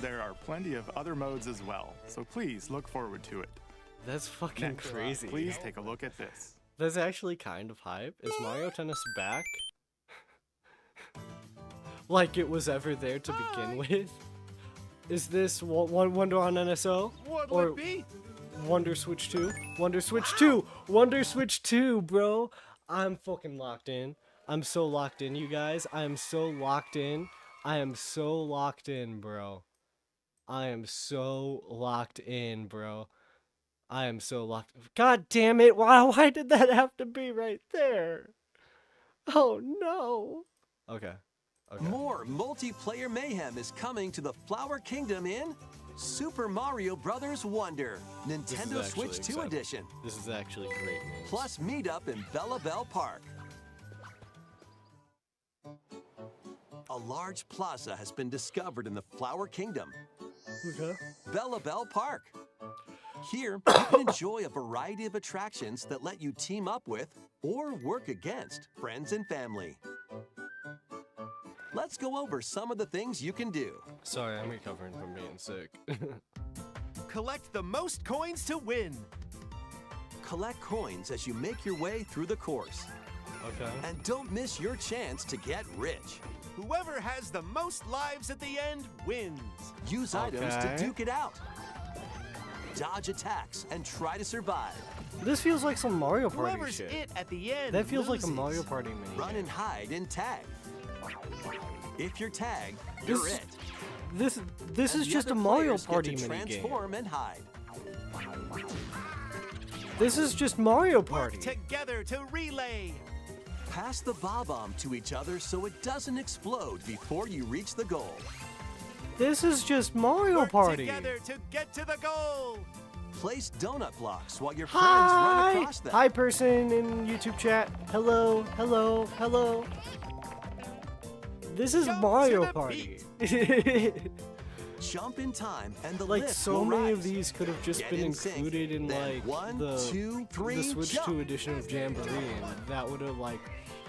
There are plenty of other modes as well, so please look forward to it. That's fucking Next, crazy. please take a look at this. That's actually kind of hype. Is Mario Tennis back? Like it was ever there to begin with? Is this Wonder on NSO? Or Wonder Switch 2? Wonder Switch 2! Wonder Switch 2, bro! I'm fucking locked in. I'm so locked in, you guys. I am so locked in. I am so locked in, bro. I am so locked in, bro. I am so locked. God damn it! Why did that have to be right there? Oh no. Okay. More multiplayer mayhem is coming to the Flower Kingdom in Super Mario Bros. Wonder, Nintendo Switch 2 edition. This is actually great news. Plus meetup in Bella Bell Park. A large plaza has been discovered in the Flower Kingdom, Okay. Bella Bell Park. Here, you can enjoy a variety of attractions that let you team up with or work against friends and family. Let's go over some of the things you can do. Sorry, I'm recovering from being sick. Collect the most coins to win. Collect coins as you make your way through the course. Okay. And don't miss your chance to get rich. Whoever has the most lives at the end wins. Use items to Okay. duke it out. Dodge attacks and try to survive. This feels like some Mario Party Whoever's shit. it at the end That feels like a loses. Mario Party mini. Run and hide and tag. If you're tagged, you're This- it. This And is the just a other Mario players get Party to mini game. transform and hide. This is just Mario Work Party. together to relay. Pass the Bob-omb to each other so it doesn't explode before you reach the goal. This is just Mario Work Party. together to get to the goal. Place donut blocks while your friends run Hi! across them. Hi, person in YouTube chat. Hello, hello, hello. This is Jump to Mario the Party. Jump in time and the Like lift so will many of rise. these could have just Get been in sync. included in Then like one, the two, three, the Switch jump. 2 edition of Jamboree, and that would have like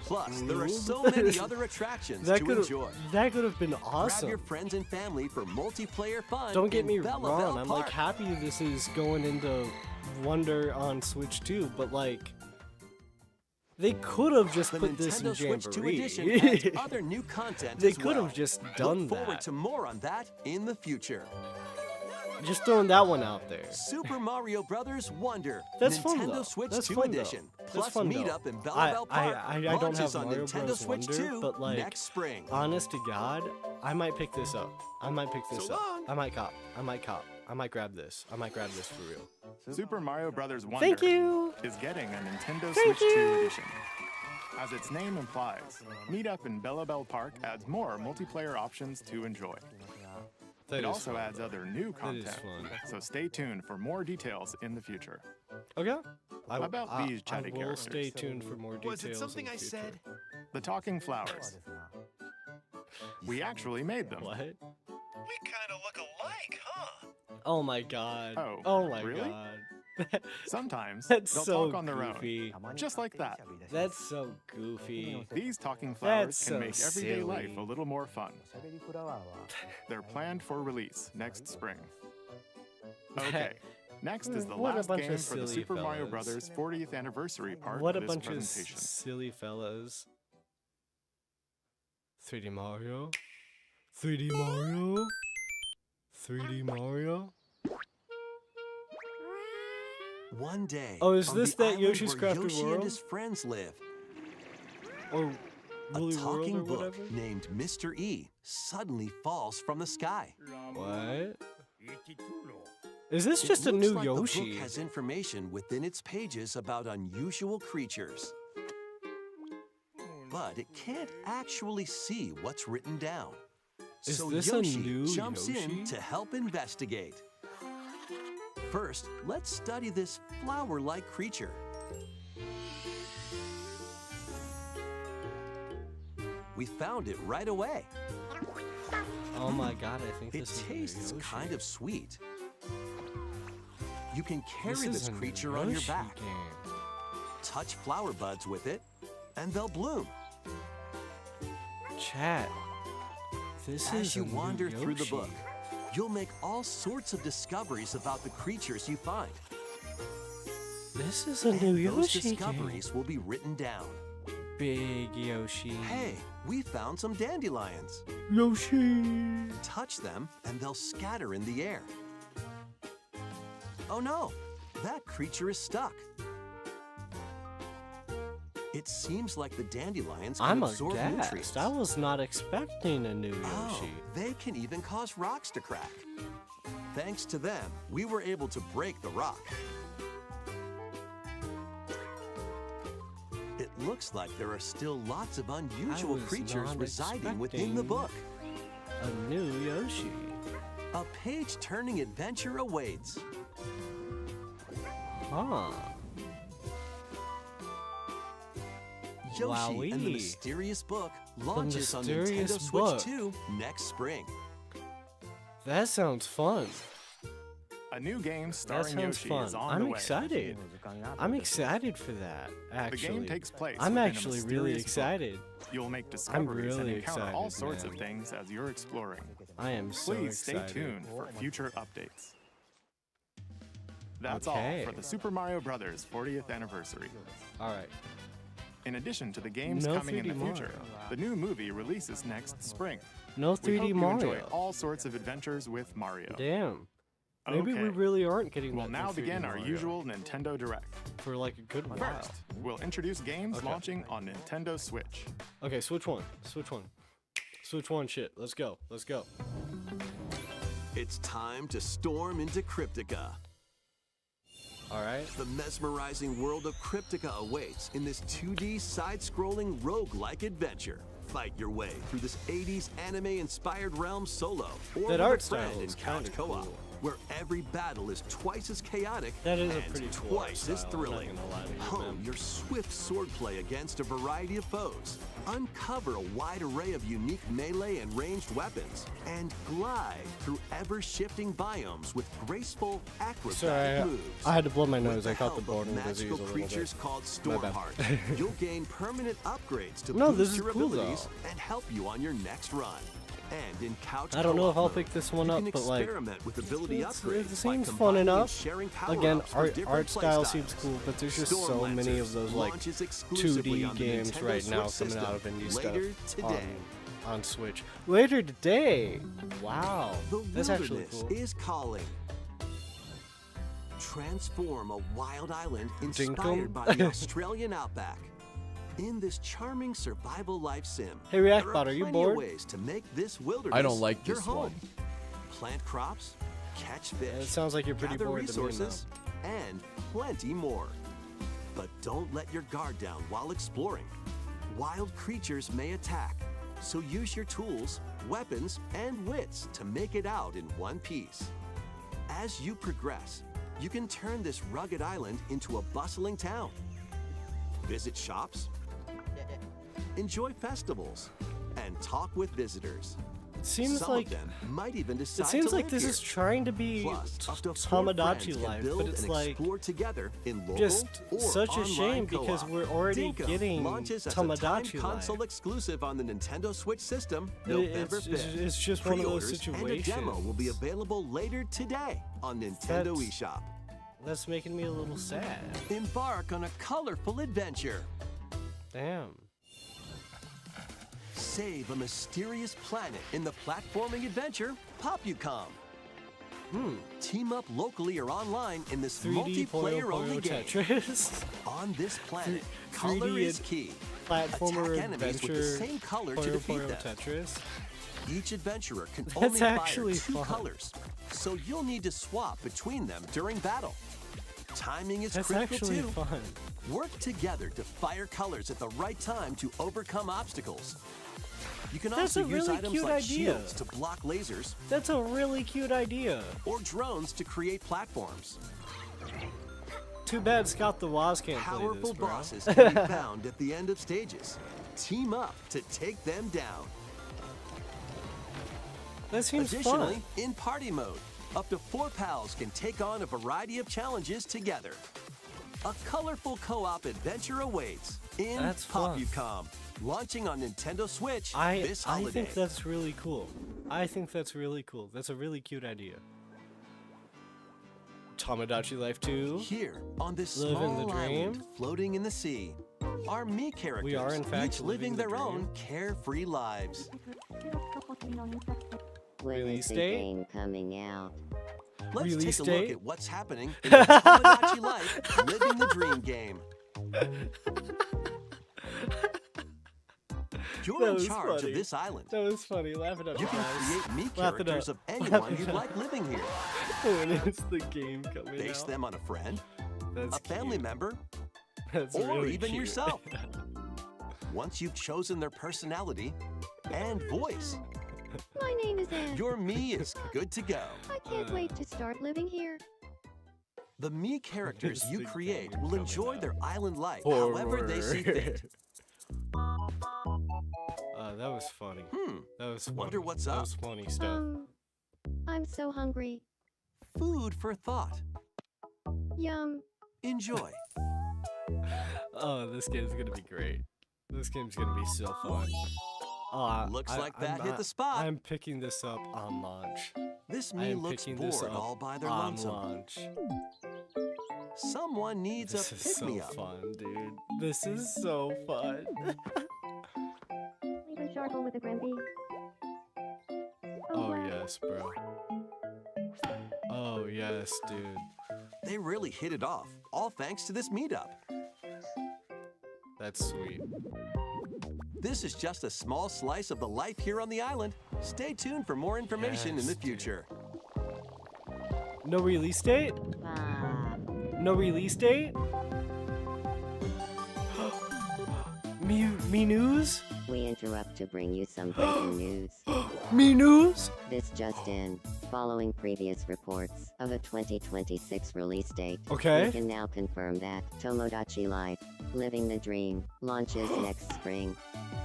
Plus, there are ruled. so many other attractions that to could enjoy. have been Grab awesome. your friends and family for multiplayer fun. Don't get in me Bella wrong, Bell I'm Park. like happy this is going into Wonder on Switch 2, but like they could have just The put this in Nintendo Switch 2 Jamboree. edition adds other new content They as could have well. just done Look forward that. to more on that in the future. Just throwing that one out there. Super Mario Bros. Wonder, That's Nintendo fun though. Switch That's 2 fun edition. though. That's Plus fun though. meetup in Bella Bell Park. I don't launches have on Mario Nintendo Bros. Switch Wonder, 2 but like next spring. honest to God, I might pick this up. I might pick this So up. long. I might cop. I might cop. I might grab this. I might grab this for real. Super Mario Bros. Wonder Thank you. is getting a Nintendo Thank Switch 2 you. edition. As its name implies, Meetup in Bella Bell Park adds more multiplayer options to enjoy. That It is also fun, adds though. other new That is content, fun. so stay tuned for more details in the future. Okay. How about these chatty I will characters? stay tuned for more details. Was it something in the I future. said? The Talking Flowers. We actually made them. What? We kind of look alike, huh? Oh my god. Oh, my really? god. Sometimes That's they'll so talk on their goofy. own, just like that. That's so goofy. These talking flowers That's can so make everyday life silly. a little more fun. They're planned for release next spring. Okay, next is the What a last bunch game of for the silly Super Mario fellas. Bros. 40th anniversary part What a of this bunch of presentation. silly fellas. 3D Mario? 3D Mario? 3D Mario? One day, Oh, is on this the that island Yoshi's where Crafted Yoshi World? and his friends live, Or a Woolly World talking or book whatever? named Mr. E suddenly falls from the sky. What? Is this just It a looks new like Yoshi? The book has information within its pages about unusual creatures. But it can't actually see what's written down. Is So this a Yoshi new jumps in Yoshi? to help investigate. First, let's study this flower-like creature. We found it right away. Oh my god, I think It this is a new tastes Yoshi. kind of sweet. You can This carry is this a new creature on your Yoshi back. game. Touch flower buds with it, and they'll bloom. Chat. This As is you a new wander through the Yoshi. book, you'll make all sorts of discoveries about the creatures you find. This is a And new those Yoshi game. discoveries will be written down. Big Yoshi. Hey, we found some dandelions. Yoshi. Touch them and they'll scatter in the air. Oh no, that creature is stuck. It seems like the dandelions can I'm absorb nutrients. aghast. I was not expecting a new Oh, Yoshi. they can even cause rocks to crack. Thanks to them, we were able to break the rock. It looks like there are still lots of unusual was creatures not residing within the expecting- book. A new Yoshi. A page-turning adventure awaits. Huh. Yoshi and the Wowee. Mysterious Book launches on Mysterious Nintendo Book. Switch 2 next spring. That sounds fun. A new game That starring sounds Yoshi fun. is on I'm the way. excited. I'm excited for that, The actually. game takes place I'm within a actually really mysterious book. excited. You'll make discoveries and really encounter all excited, sorts man. of things as you're exploring. I am so Please stay excited. tuned for future updates. That's Okay. all for the Super Mario Bros. 40th anniversary. All right. In addition to the games No coming in the 3D future, Mario. the new movie releases next spring. No We 3D hope you Mario. enjoy all sorts of adventures with Mario. Damn. Maybe we Okay. really aren't getting We'll that now new 3D begin our Mario usual Nintendo Direct. for like a good while. First, we'll introduce games Okay. launching on Nintendo Switch. Okay, Switch one. Switch one. Switch one shit. Let's go. Let's go. It's time to storm into Cryptica. All right. The mesmerizing world of Cryptica awaits in this 2D side-scrolling roguelike adventure. Fight your way through this 80s anime-inspired realm solo, or That with art a friend style in is couch kinda co-op, cool. where every battle is twice as chaotic That is a and pretty cool art twice as style, I'm not thrilling. gonna lie to you, Hone man. your swift swordplay against a variety of foes, uncover a wide array of unique melee and ranged weapons, and glide through ever-shifting biomes with graceful acrobatic Sorry, moves. I had to blow my With nose. the I caught the help of boredom disease a magical little creatures bit. called My bad. Stormheart, you'll gain permanent upgrades to No, boost this is your cool, abilities though. and help you on your next run. And in couch I don't know if I'll co-op pick mode, this one you up, can but, like, experiment with ability it upgrades by seems fun combining and enough. sharing Again, power-ups for art different style playstyles. seems cool, but there's just so Storm many Lancers of those like launches exclusively 2D on the games Nintendo right now Switch coming out of system indie later stuff today. on Switch. Later today. Wow, The that's actually wilderness cool. is calling. Transform a wild island Dinkum? inspired by the Australian outback. In this charming survival life sim, Hey, React there Bot, are you plenty of bored? ways to make this wilderness I don't like your this home. one. Plant crops, catch fish, It sounds like you're pretty gather bored to me now. resources, and plenty more. But don't let your guard down while exploring. Wild creatures may attack, so use your tools, weapons, and wits to make it out in one piece. As you progress, you can turn this rugged island into a bustling town. Visit shops, enjoy festivals, and talk with visitors. It seems Some like of them might even decide it seems to like live this here. is trying to be Plus, up to 4 Tamagotchi friends can life, build but it's and like explore together in local just or such a online shame because co-op. we're already Dinkum getting launches as a timed Tamagotchi console life. exclusive on the Nintendo Switch system It- November it's- 5th. it's just one of those Pre-orders and a demo will be situations. available later today on Nintendo That's- eShop. That's making me a little sad. Embark on a colorful adventure. Damn. Save a mysterious planet in the platforming adventure Popucom. Team up locally or online in this 3D multiplayer-only Puyo game. Tetris. On this planet, 3D color is key. Platformer Attack enemies with the adventure. same color to Puyo defeat Puyo them. Tetris. Each adventurer can That's only fire actually 2 fun. colors, so you'll need to swap between them during battle. Timing is That's critical actually too. fun. Work together to fire colors at the right time to overcome obstacles. You can That's also a use really items cute like idea. shields to block lasers That's a really cute idea. or drones to create platforms. Too bad Scott the Woz can't Powerful play this, bro. bosses can be found at the end of stages. Team up to take them down. That seems Additionally, fun. in party mode, up to 4 pals can take on a variety of challenges together. A colorful co-op adventure awaits in That's fun. Popucom, launching on Nintendo Switch I this holiday. think that's really cool. I think that's really cool. That's a really cute idea. Tomodachi Life 2. Here, on this Living the small island dream. floating in the sea, are me characters, We are, in fact, each living living the their own dream. carefree lives. When Release is the date? game coming out? Let's Release take a look date? at what's happening in the Tomodachi Life Living the Dream game. You're That in was charge funny. of this island. That was funny. Laugh it up, You can guys. create me Laugh it characters up. of Laugh anyone it you'd up. like living here. When is the game coming Base out? them on a friend, That's a family cute. member, That's or really even cute. yourself. Once you've chosen their personality and voice, My name is Anne. your me is good to go. I can't wait to start living here. The me characters Is you the create game will coming enjoy out? their island life however they see fit. That was funny. That was funny. Wonder what's That up. was funny stuff. I'm so hungry. Food for thought. Yum. Enjoy. Oh, this game's gonna be great. This game's gonna be so fun. Looks like that hit the spot. I'm picking this up on launch. This I me am looks picking this bored up all by their on lonesome. launch. Someone needs This a is pick so me up. fun, dude. This is so fun. Leave a charcoal with a Granby. Oh wow. yes, bro. Oh yes, dude. They really hit it off, all thanks to this meetup. That's sweet. This is just a small slice of the life here on the island. Stay tuned for more information in Yes, the dude. future. No release date? Ah. No release date? Me news? We interrupt to bring you some breaking news. Me news? This just in. Following previous reports of a 2026 release date, Okay. we can now confirm that Tomodachi Life Living the Dream launches next spring.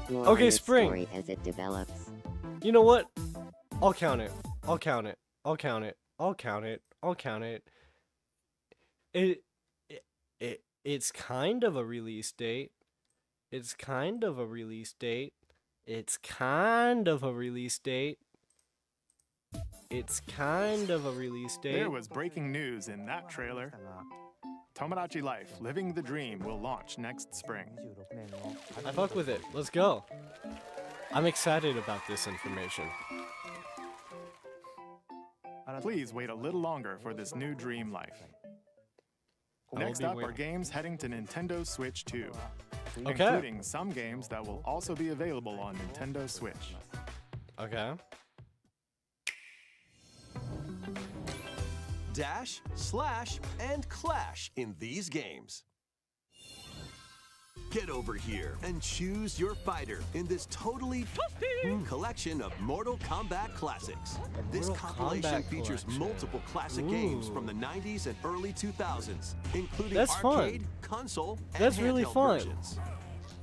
More Okay, on this spring. story as it develops. You know what? I'll count it. I'll count it. I'll count it. I'll count it. I'll count it. It's kind of a release date. It's kind of a release date. It's kind of a release date. It's kind of a release date. There was breaking news in that trailer. Tomodachi Life Living the Dream will launch next spring. I fuck with it. Let's go. I'm excited about this information. Please wait a little longer for this new dream life. I will Next be up are waiting. games heading to Nintendo Switch 2, Okay. including some games that will also be available on Nintendo Switch. Okay. Dash, slash, and clash in these games. Get over here and choose your fighter in this totally collection of Mortal Kombat classics. This Mortal compilation Kombat features collection. multiple classic games from the 90s and early 2000s, including That's fun. arcade, console, and That's really handheld fun. versions.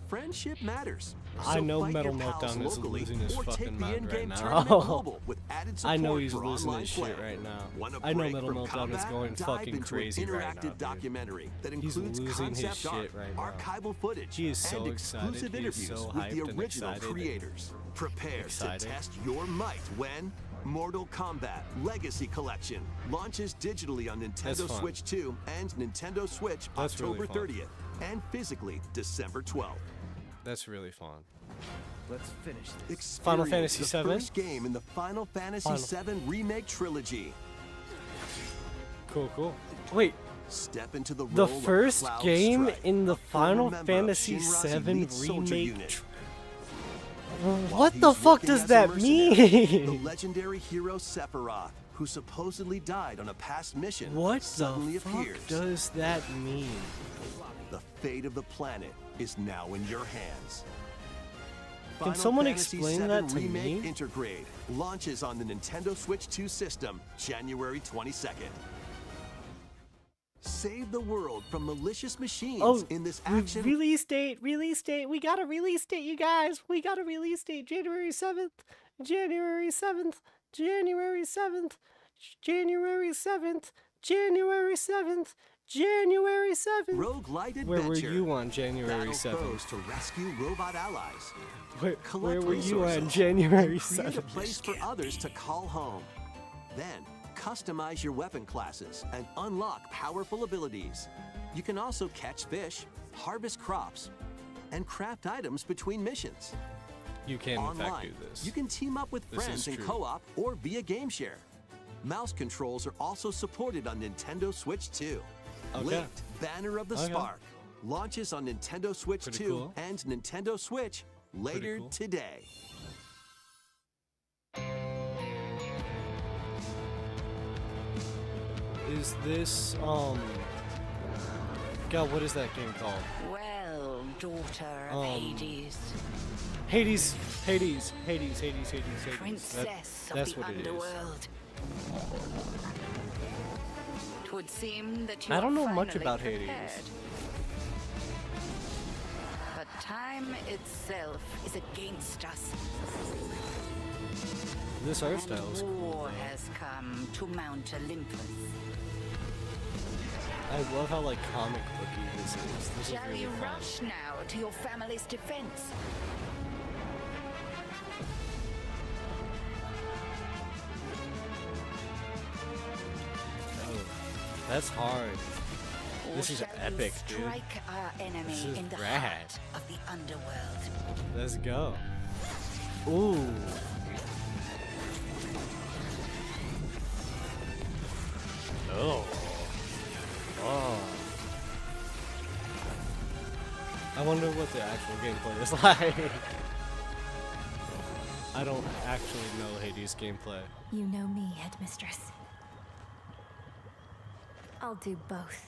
Friendship matters. I So know fight Metal your pals Meltdown is locally losing his or fucking take the mind right in-game now. tournament global with added support I know he's for losing online his shit play. right now. Want a I know break Metal from Meltdown is combat? going Dive fucking into crazy an right interactive now, dude. documentary that He's includes losing his concept shit art, right now. archival footage, He is so and excited. exclusive He is interviews so with hyped the and original excited. creators. Prepare Excited. to test your might when Mortal Kombat Legacy Collection launches digitally on That's Nintendo fun. Switch 2 and Nintendo Switch That's really October fun. 30th and physically December 12th. That's really fun. Let's finish this. Experience Final Fantasy the VII? first game in the Final Fantasy VII Remake trilogy. Cool. Wait, Step into the the role of first Cloud game Strife, in the a former Final member of Fantasy Shinra's VII elite soldier remake. unit. While While the he's fuck working does as a that mercenary, The mean? legendary hero Sephiroth, who supposedly died on a past mission, What suddenly the fuck appears. does that mean? The fate of the planet is now in your hands. Can someone explain VII that to Remake me? Intergrade launches on the Nintendo Switch 2 system January 22nd. Save the world from malicious machines Oh, in this action. release date. We got a release date, you guys. We got a release date. January 7th. January 7th. January 7th. January 7th. January 7th. January 7th. Roguelite adventure. Where were you on January Battle 7th? foes to rescue robot allies. Where Collect were you on resources January and create a 7th? place for others to call home. Then customize your weapon classes and unlock powerful abilities. You can also catch fish, harvest crops, and craft items between missions. You can, in fact, Online, do this. you can team up with This friends is in true. co-op or via game share. Mouse controls are also supported on Nintendo Switch 2. Okay. Linked Banner of the Okay. Spark launches on Nintendo Switch Pretty 2 cool. and Nintendo Switch later cool. today. Is this, God, what is that game called? Well, daughter of Hades, Hades. princess That's of the what it is. underworld. Twould seem that you I don't are know much finally about Hades. prepared. But time itself is against us. This art style is And cool. war has come to Mount Olympus. I love how, like, comic booky this is. This is Shall really you fun. rush now to your family's defense? Oh, that's hard. Or This is shall epic, you dude. strike our enemy This is in the rad. heart of the underworld? Let's go. Ooh. Oh. Oh. I wonder what the actual gameplay is like. I don't actually know Hades gameplay. You know me, Headmistress. I'll do both.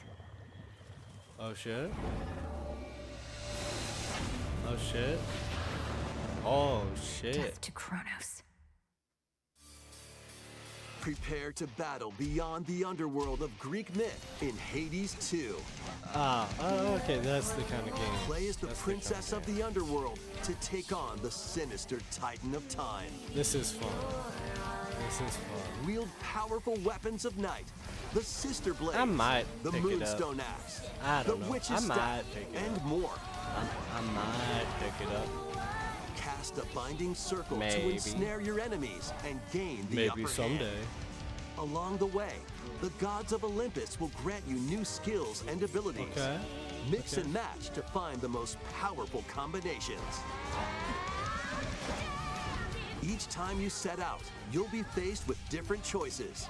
Oh shit. Oh shit. Oh shit. Death to Kronos. Prepare to battle beyond the underworld of Greek myth in Hades 2. Okay, that's the kind of game. Play as the That's princess kind of the underworld to take on the sinister titan of time. This is fun. This is fun. Wield powerful weapons of night, the Sister Blades, I might the pick it up. Moonstone Axe, I the don't know. Witch's I Staff, might pick it and up. more. I might pick it up. Cast a binding circle to Maybe. ensnare your enemies and gain the Maybe upper someday. hand. Along the way, the gods of Olympus will grant you new skills and abilities. Okay. Mix Okay. and match to find the most powerful combinations. Each time you set out, you'll be faced with different choices.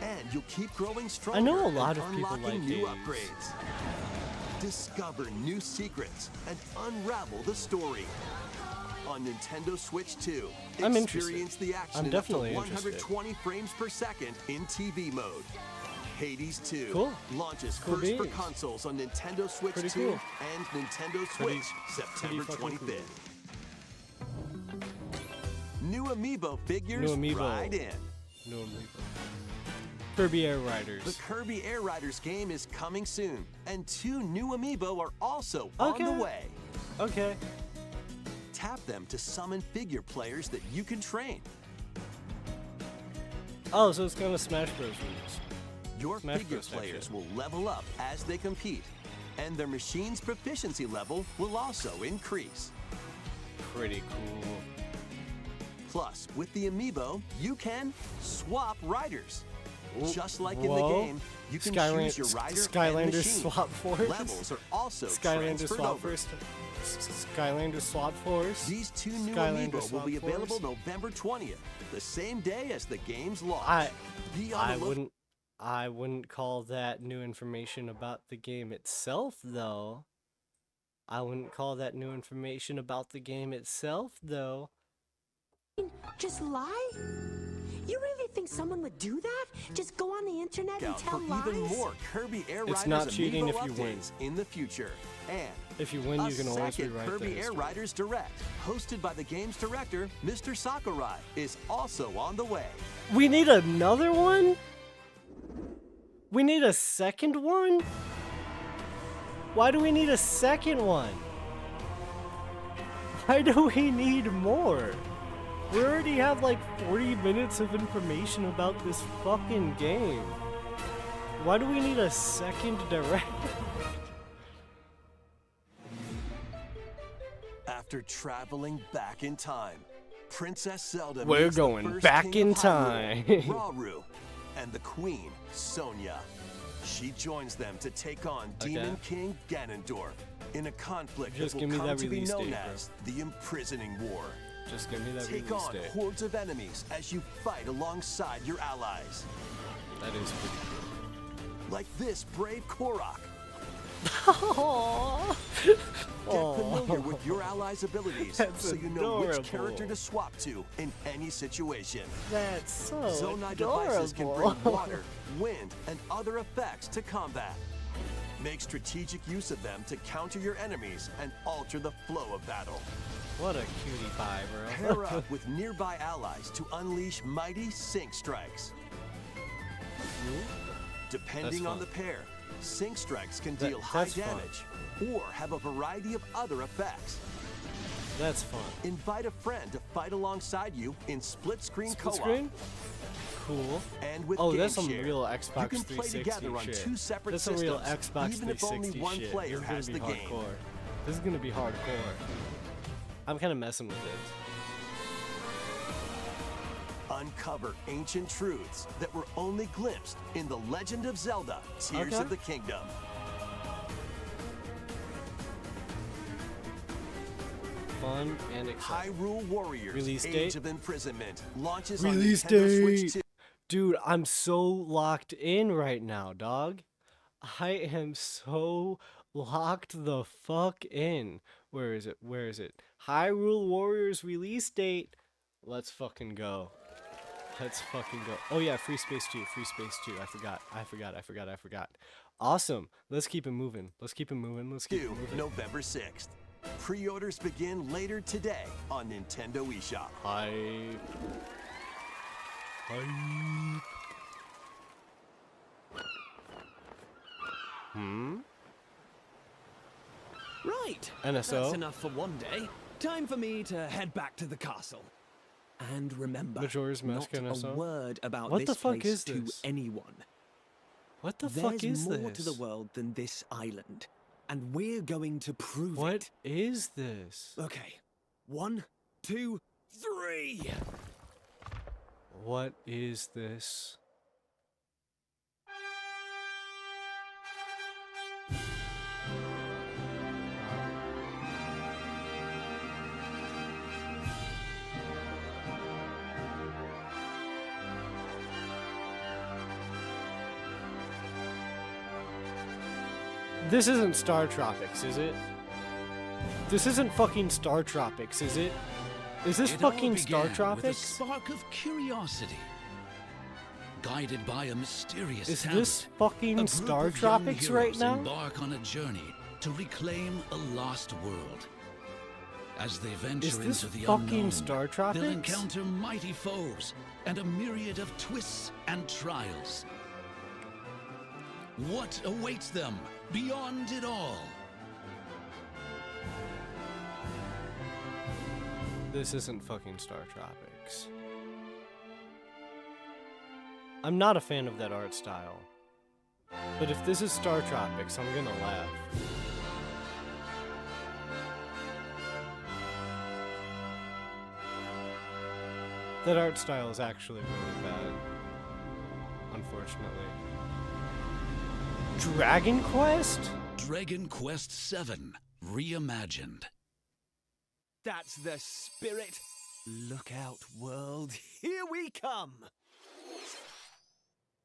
And you'll keep growing stronger. I know a lot and of people unlocking like new Hades. upgrades. Discover new secrets and unravel the story. On Nintendo Switch 2, I'm interested. experience the action I'm in definitely up to interested. 120 frames per second in TV mode. Hades 2 Cool. launches Cool first for beans. consoles on Nintendo Switch Pretty 2 cool. and Nintendo Pretty- Switch September fucking cool. 25th. New Amiibo figures New Amiibo. right in. No amiibo. Kirby Air The Riders. Kirby Air Riders game is coming soon, and 2 new Amiibo are also on the Okay. way. Okay. Tap them to summon figure players that you can train. Oh, so it's kind of Smash Bros. rules. Your Smash figure Bros. type players shit. will level up as they compete, and their machine's proficiency level will also increase. Pretty cool. Plus, with the Amiibo, you can swap riders. Just like in the Whoa. game, you can Skyland- choose your rider Skylander and machine. Swap Force. Levels are also Skylander transferred Swap over. Force. Skylander Swap Force. These 2 new Skylander Amiibo will Swap be available Force. November 20th, the same day as the game's launch. Be on I the look- wouldn't call that new information about the game itself, though. I wouldn't call that new information about the game itself, though. Just lie? You really think someone would do that? Just go on the internet and out tell for lies? even more Kirby Air It's Riders not cheating Amiibo if you win. updates in the future. And If you win, a you can always second rewrite the Kirby Air history. Riders Direct, hosted by the game's director, Mr. Sakurai, is also on the way. We need another one? We need a second one? Why do we need a second one? Why do we need more? We already have like 40 minutes of information about this fucking game. Why do we need a second direct? After traveling back in time, Princess Zelda We're meets the going first back king in of Hyrule, time. Rauru. and the Queen, Sonya. She joins them to take on Demon King Ganondorf in a conflict Just that give will me come that to be release known date, bro. as the Imprisoning War. Just give me that Take release on date. hordes of enemies as you fight alongside your allies. That is pretty cool. Like this brave Korok. Aww. Get familiar with your allies' abilities That's so you know which adorable. character to swap to in any situation. That's so Zonai devices can bring water, wind, and other effects to combat. Make strategic use of them to counter your enemies and alter the flow of battle. What a cutie pie, bro. Pair up with nearby allies to unleash mighty sync strikes. Depending on the pair, sync strikes can deal high that's fun. damage or have a variety of other effects. That's fun. Invite a friend to fight alongside you in split-screen Split co-op. screen? Cool. And with Oh, Game that's some Share, real you Xbox can play 360 together on shit. two separate That's some systems, real Xbox even if 360 only one shit. player This has is the gonna be game. hardcore. This is gonna be hardcore. I'm kind of messing with it. Uncover ancient truths that were only glimpsed in The Legend of Zelda: Tears Okay. of the Kingdom. Fun and exciting. Hyrule Warriors: Release Age date? of Imprisonment launches Release on Nintendo Switch date. 2. Dude, I'm so locked in right now, dog. I am so locked the fuck in. Where is it? Where is it? Hyrule Warriors release date. Let's fucking go. Let's fucking go. Oh yeah, Free Space 2. Free Space 2. I forgot. Awesome. Let's keep it moving. Let's keep it moving. Let's keep it Due moving. November 6th. Pre-orders begin later today on Nintendo eShop. Hype. Right. NSO? That's enough for one day. Time for me to head back to the castle. And remember, Majora's Mask not NSO? a word about What this the fuck place is to this? anyone. What the There's fuck is more this? to the world than this island, and we're going to prove What it. is this? Okay. 1, 2, 3. What is this? This isn't Star Tropics, is it? This isn't fucking Star Tropics, is it? Is this It all fucking Star began with a Tropics? spark of curiosity. Guided by a mysterious Is talent, this fucking a group Star of young Tropics right heroes now? embark on a journey to reclaim a lost world. As they venture Is this into the fucking unknown, Star they'll Tropics? encounter mighty foes and a myriad of twists and trials. What awaits them beyond it all? This isn't fucking Star Tropics. I'm not a fan of that art style. But if this is Star Tropics, I'm gonna laugh. That art style is actually really bad. Unfortunately. Dragon Quest? Dragon Quest VII Reimagined. That's the spirit. Look out, world. Here we come.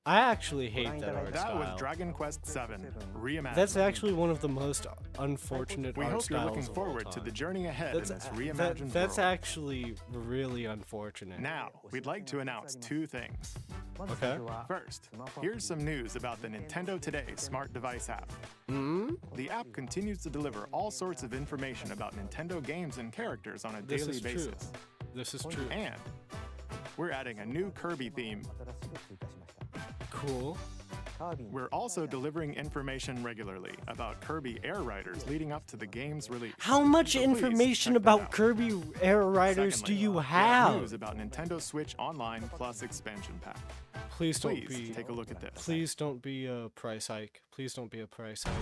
I actually hate that art That style. was Dragon Quest VII Reimagined. That's actually one of the most unfortunate We art hope you're styles looking of all forward to time. the journey ahead in this reimagined That's world. actually really unfortunate. Now, we'd like to announce two things. Okay. First, here's some news about the Nintendo Today smart device app. The app continues to deliver all sorts of information about Nintendo games and characters on a This daily is true. basis. This is true. And we're adding a new Kirby theme. Cool. We're also delivering information regularly about Kirby Air Riders leading up to the game's release. How much So please information check that about out. Kirby Air Riders Secondly, do you we have? news about Nintendo Switch Online Plus expansion pack. Please don't Please be. take a look at this. Please don't be a price hike. Please don't be a price hike.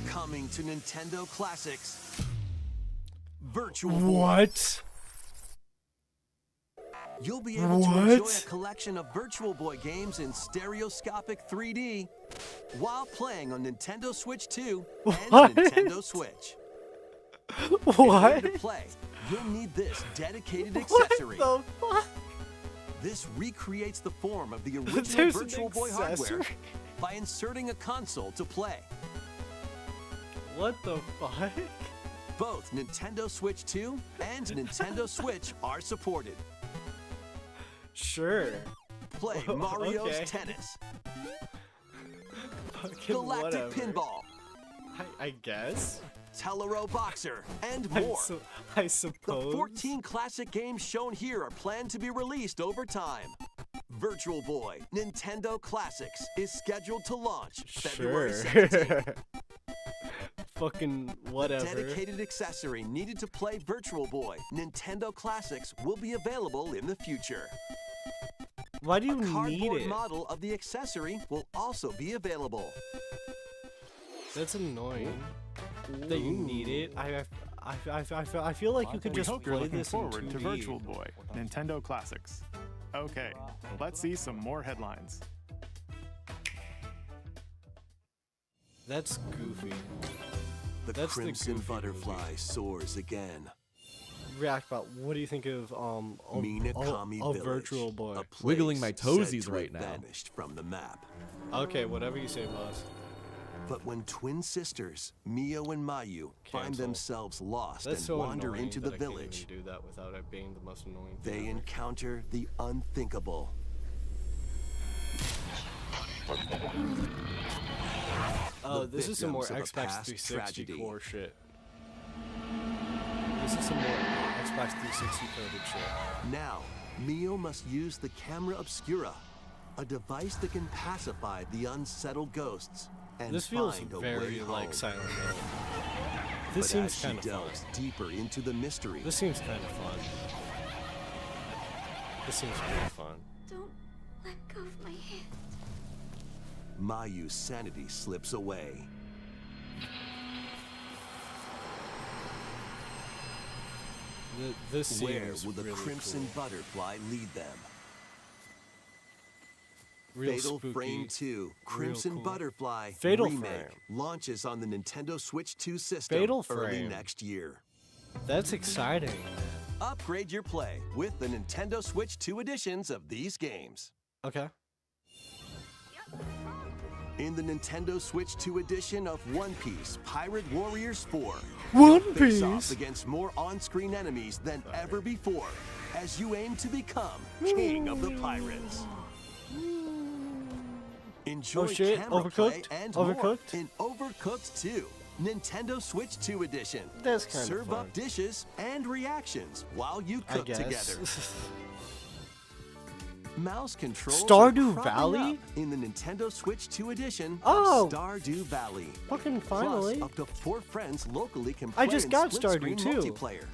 Coming to Nintendo Classics. Virtual Boy. What? You'll be able to enjoy a What? collection of Virtual Boy games in stereoscopic 3D while playing on Nintendo Switch 2 and What? Nintendo Switch. In order What? to play, you'll need this dedicated What accessory. the fuck? This recreates the form of the original There's an Virtual Boy hardware accessory? by inserting a console to play. What the fuck? Both Nintendo Switch 2 and Nintendo Switch are supported. Sure. Play Mario's Okay. Tennis, Fucking Galactic whatever. Pinball, I guess. Telero Boxer, and I more. I The suppose. 14 classic games shown here are planned to be released over time. Virtual Boy Nintendo Classics is scheduled to launch February Sure. 17th. Fucking whatever. Dedicated accessory needed to play Virtual Boy Nintendo Classics will be available in the future. Why do you A need cardboard it? model of the accessory will also be available. That's annoying. That you need it. I feel like you could We just hope you're play looking this in forward 2D. to Virtual Boy, Nintendo Classics. Okay, let's see some more headlines. That's goofy. The That's the Crimson goofy Butterfly soars again. Reactbot, what do you think of Minakami a Village, Virtual Boy? a place Wiggling my said toesies to right have now. vanished from the map. Okay, whatever you say, boss. But when twin sisters, Mio and Mayu, find Cancel. themselves lost That's and so wander annoying into that the I can't village, even do that without it being the most annoying they thing ever. encounter the unthinkable. Oh, the this is some more victims of a Xbox past 360 tragedy. core shit. This is some more Xbox 360 coded shit. Now, Mio must use the camera obscura, a device that can pacify the unsettled ghosts and This feels find a very way like home. Silent Hill. This But seems as she kind of fun. delves deeper into the mystery, This seems kind of fun. This seems pretty fun. Don't let go of my hand. Mayu's sanity slips away. This Where seems will the really Crimson cool. Butterfly lead them? Real Fatal spooky. Frame 2 Crimson cool. Butterfly Fatal Remake Frame. launches on the Nintendo Switch 2 system Fatal early Frame. next year. That's exciting. Upgrade your play with the Nintendo Switch 2 editions of these games. Okay. In the Nintendo Switch 2 edition of One Piece Pirate Warriors 4, One you'll face off Piece? against more on-screen enemies than ever before as you aim to become King of the Pirates. Enjoy Oh, shit. camera play Overcooked? and Overcooked? more in Overcooked 2, Nintendo Switch 2 edition. That's kinda Serve fun. up dishes and reactions while you I cook guess. together. Mouse controls Stardew are cropping Valley? up in the Nintendo Switch 2 edition Oh! of Stardew Valley. Fucking finally. Plus, up to 4 friends locally can I play just in got split-screen Stardew, too. multiplayer.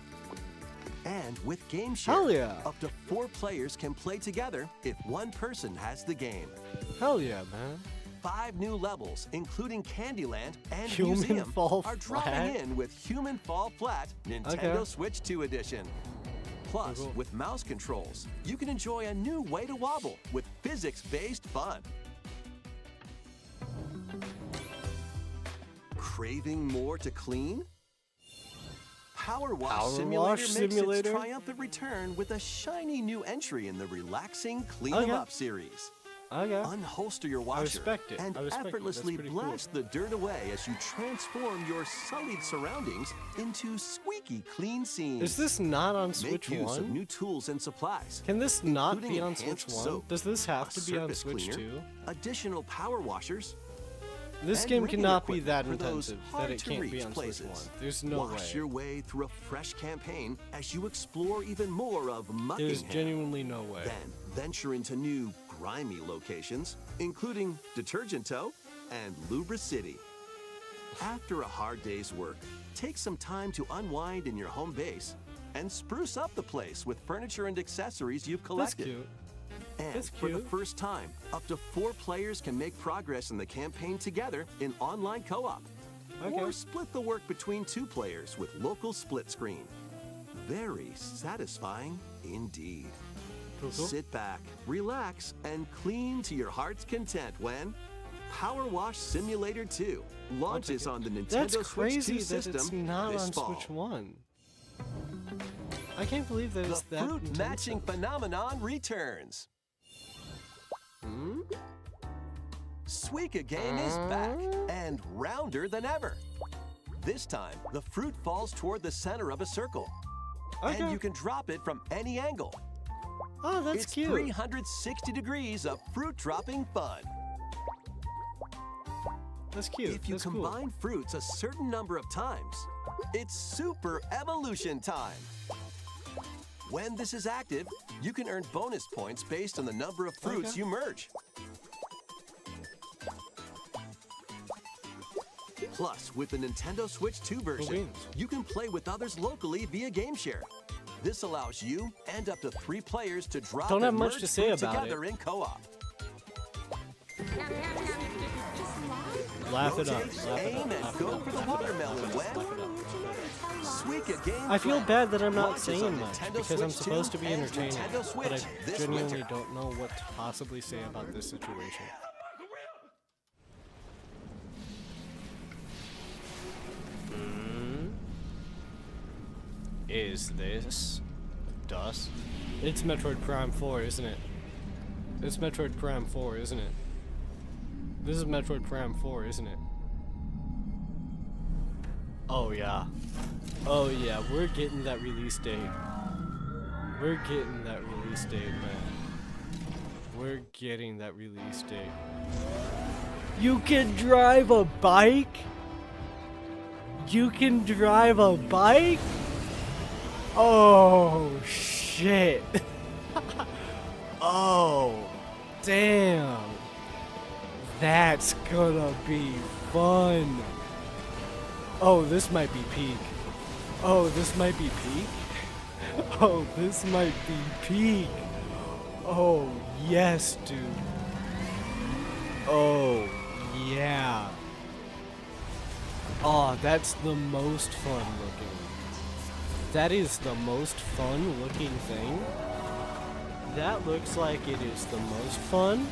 And with Game Share, Hell yeah. up to 4 players can play together if one person has the game. Hell yeah, man. 5 new levels, including Candyland and Human Museum, Fall are Flat? dropping in with Human Fall Flat Nintendo Okay. Switch 2 edition. Plus, Cool. with mouse controls, you can enjoy a new way to wobble with physics-based fun. Craving more to clean? Power Wash Power Simulator Wash makes Simulator? its triumphant return with a shiny new entry in the relaxing Clean 'em Okay. Up series. Okay. Unholster your washer respect it. and I respect it. That's effortlessly pretty cool. blast the dirt away as you transform your sullied surroundings into squeaky clean scenes. Is this not on Make Switch use of 1? new tools and supplies. Can this not including be on Switch enhanced 1? soap, Does this have a to be on surface Switch cleaner, 2? additional power washers. This and game rigging cannot be equipment that for those intensive that it can't be hard-to-reach on places. Switch 1. There's no Wash way. your way through a fresh campaign as you explore even more of There's Muckingham. genuinely no way. Then venture into new grimy locations, including Detergent Toe and Lubra City. After a hard day's work, take some time to unwind in your home base and spruce up the place with furniture and accessories you've That's collected. cute. And That's for the cute. first time, up to 4 players can make progress in the campaign together in online co-op. Okay. Or split the work between 2 players with local split screen. Very satisfying indeed. Cool. Sit back, relax, and clean to your heart's content when Power Wash Simulator 2 launches on the Nintendo That's Switch 2 crazy that system it's not this on fall. Switch 1. I can't believe that it's The that fruit intense. matching phenomenon returns. Suika Game is back and rounder than ever. This time, the fruit falls toward the center of a circle. Okay. And you can drop it from any angle. Oh, that's It's cute. 360 degrees of fruit dropping fun. That's cute. If you That's cool. combine fruits a certain number of times, it's Super Evolution time. When this is active, you can earn bonus points based on the number of fruits Okay. you merge. Plus, with the Nintendo Switch 2 version, beans. you can play with others locally via GameShare. This allows you and up to 3 players to drop Don't and have much merge to say fruit about together in co-op. Laugh it up. Rotate, Laugh it aim, up. and Laugh it go up. for the Laugh it up. watermelon Laugh it up. when Suika Game I feel Friend bad that I'm not launches saying on much Nintendo because I'm Switch supposed 2 to be and entertaining, Nintendo Switch but I this genuinely winter. don't know what to possibly say about this situation. Is this dust? It's Metroid Prime 4, isn't it? It's Metroid Prime 4, isn't it? This is Metroid Prime 4, isn't it? Oh yeah. Oh yeah, we're getting that release date. We're getting that release date, man. We're getting that release date. You can drive a bike? You can drive a bike? Oh shit. Oh damn. That's gonna be fun. Oh, this might be peak. Oh, this might be peak. Oh, this might be peak. Oh, yes, dude. Oh, yeah. Oh, that's the most fun looking. That is the most fun looking thing. That looks like it is the most fun.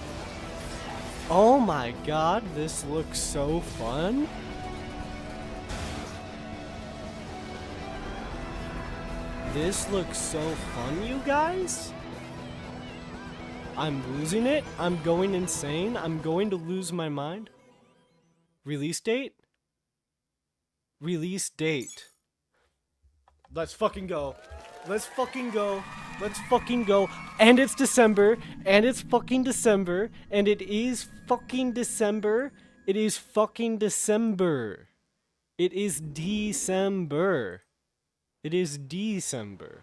Oh my god, this looks so fun. This looks so fun, you guys. I'm losing it. I'm going insane. I'm going to lose my mind. Release date? Release date. Let's fucking go. Let's fucking go. Let's fucking go. And it's December. And it's fucking December. And it is fucking December. It is fucking December. It is December. It is December.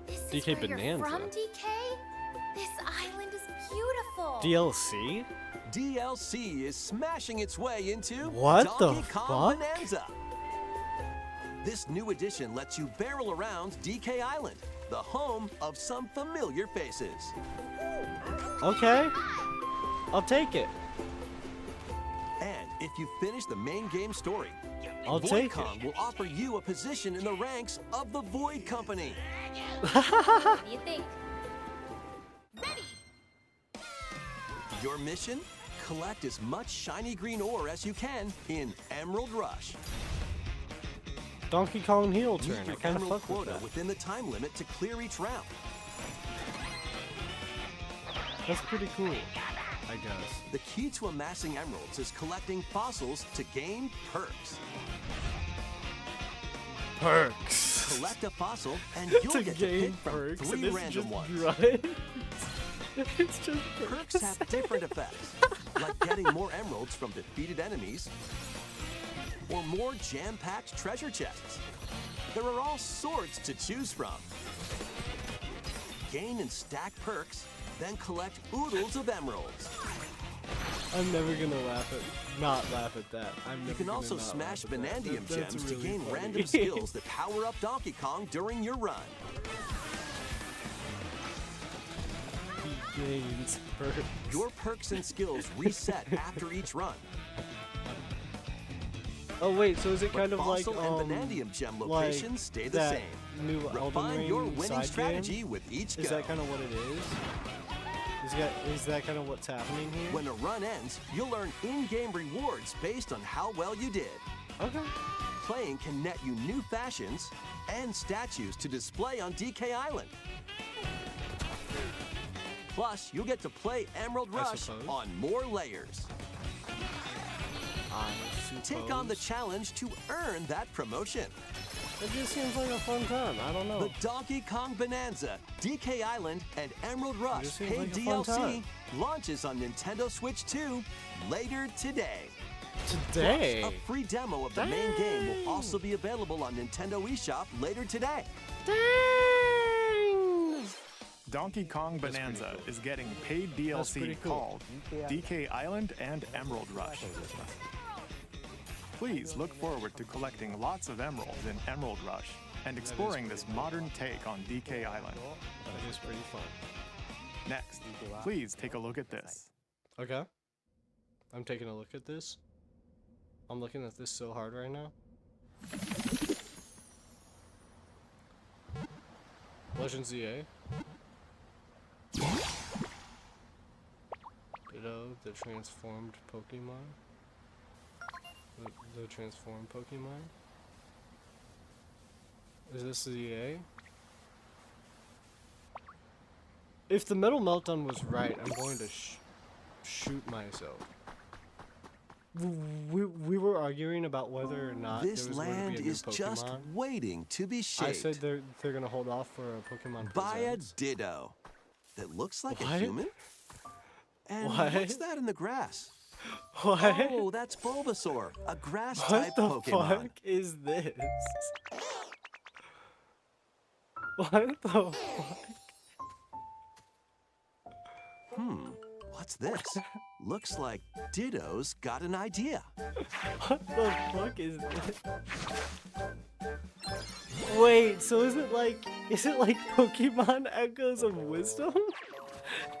This DK is where you're Bonanza. from, DK? This island is beautiful. DLC? DLC is smashing its way into What the Donkey Kong fuck? Bonanza. This new edition lets you barrel around DK Island, the home of some familiar faces. Okay. I'll take it. And if you finish the main game story, I'll Void take Kong will offer you a position in the ranks of the Void Company. What do you think? Your mission? Collect as much shiny green ore as you can in Emerald Rush. Donkey Kong heel turn. Meet I your kind of emerald fuck with quota that. within the time limit to clear each round. That's pretty cool, I guess. The key to amassing emeralds is collecting fossils to gain perks. Perks. Collect a fossil and To you'll get to gain pick from perks, 3 and it's random just ones. right. It's just Perks have different effects, like getting more emeralds from defeated enemies, or more jam-packed treasure chests. There are all sorts to choose from. Gain and stack perks, then collect oodles of emeralds. I'm never gonna not laugh at that. I'm never You can gonna also not smash laugh at that. Vanadium That's gems to really gain funny. random skills that power up Donkey Kong during your run. gains perks. Your perks and skills reset after each run. Oh wait, so is it But kind of like fossil and vanadium gem like locations stay the that same. new Elden Refine Ring your winning side strategy game? with each Is go. that kind of what it is? Is that kind of what's happening here? When a run ends, you'll earn in-game rewards based on how well you did. Okay. Playing can net you new fashions and statues to display on DK Island. Plus, you'll get to play Emerald I Rush suppose. on more layers. Take on the challenge to earn that promotion. It just seems like a fun time. I don't know. The Donkey Kong Bonanza, DK Island, and Emerald Rush just seems paid like a fun DLC time. launches on Nintendo Switch 2 later today. Today? Plus, a free demo of the main game will also be available on Nintendo eShop later today. Donkey Kong Bonanza is getting paid DLC pretty cool. called DK Island and Emerald Rush. Please look forward to collecting lots of emeralds in Emerald Rush and exploring this modern take on DK Island. That is pretty fun. Next, please take a look at this. Okay. I'm taking a look at this. I'm looking at this so hard right now. Legend ZA. Ditto, the transformed Pokemon. The transformed Pokemon. Is this ZA? If the Metal Meltdown was right, I'm going to shoot myself. We were arguing about whether or not This there was going to land be a new is just Pokemon. waiting to be shaped I said they're gonna hold off for a Pokemon by a Presents. Ditto that looks like a What? human. And What? what's that in the grass? What? Oh, that's Bulbasaur, a grass What type the Pokemon. fuck is this? What the fuck? What's this? Looks like Ditto's got an idea. What the fuck is this? Wait, so is it like Pokemon Echoes of Wisdom?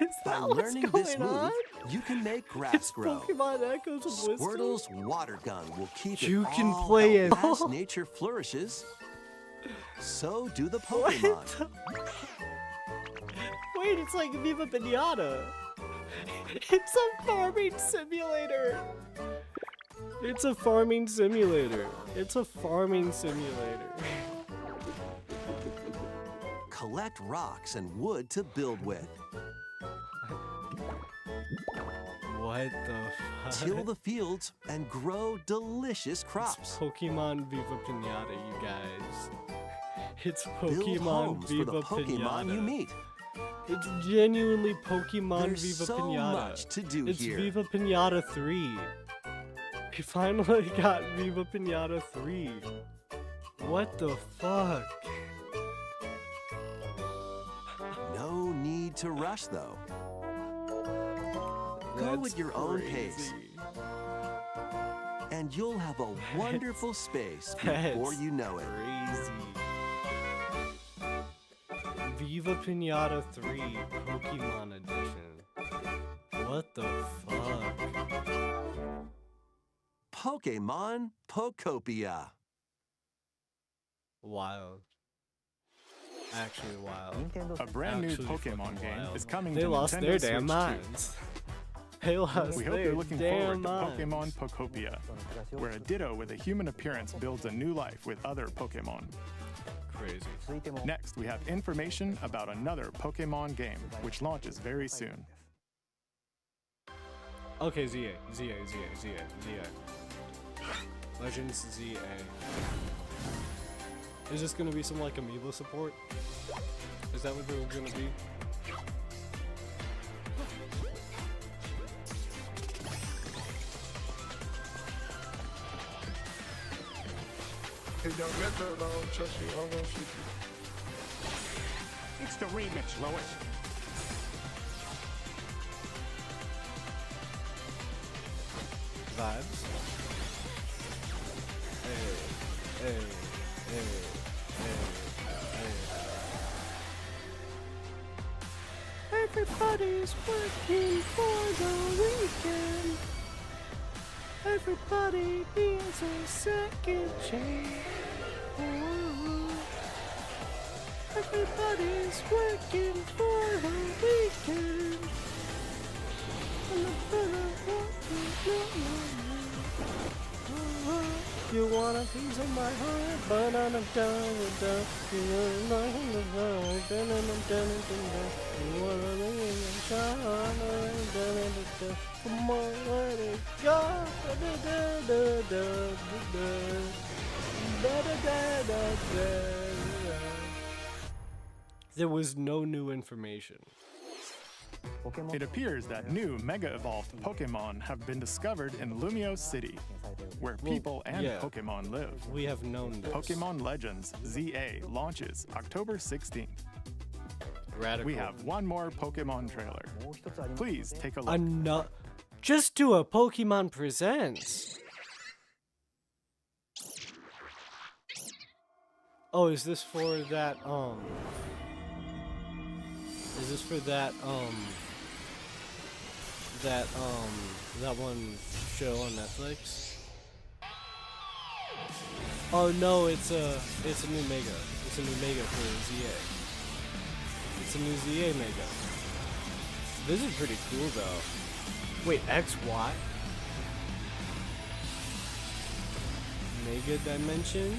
Is By that what's learning going this move, on? you can make grass It's grow. Pokemon Echoes of Wisdom. Squirtle's water gun will keep You it can all play out. it. As nature flourishes, so do the What Pokemon. the- Wait, it's like Viva Pinata. It's a farming simulator. It's a farming simulator. It's a farming simulator. Collect rocks and wood to build with. What the fuck? Till the fields and grow delicious crops. Pokemon Viva Pinata, you guys. It's Build Pokemon homes for Viva the Pokemon Pinata. you meet. It's genuinely Pokemon There's Viva so Pinata. much to do it's here. Viva Pinata 3. We finally got Viva Pinata 3. What the fuck? No need to rush though. Go That's at your own pace. crazy. And you'll have a wonderful space That's before you know it. Crazy. Viva Pinata 3 Pokemon Edition. What the fuck? Pokemon Pokopia. Wild. Actually wild. A brand new Actually Pokemon fucking game wild. is coming They to lost Nintendo their Switch damn 2. minds. They lost We hope their you're looking damn forward to minds. Pokemon Pokopia, where a Ditto with a human appearance builds a new life with other Pokemon. Crazy. Next, we have information about another Pokemon game, which launches very soon. Okay, ZA. Legends ZA. Is this gonna be some like amiibo support? Is that what they're gonna be? Hey, don't get that though. Trust me, I'm gonna shoot you. It's the remix, Lois. Vibes. Hey, hey, hey, hey, hey. Everybody's working for the weekend. Everybody needs a second chance. Ooh. Everybody's working for the weekend. And the better you want a piece of my heart, but I'm done with that. You want to leave and shine, come on, let it go. There was no new information. It appears that new Mega Evolved Pokemon have been discovered in Lumio City, where people and Pokemon live. We have known this. Pokemon Legends ZA launches October 16th. Radical. We have one more Pokemon trailer. Please take a look. Just do a Pokemon Presents. Oh, is this for that, Is this for that one show on Netflix? Oh no, it's a new Mega. It's a new Mega for ZA. It's a new ZA Mega. This is pretty cool though. Wait, XY? Mega Dimension?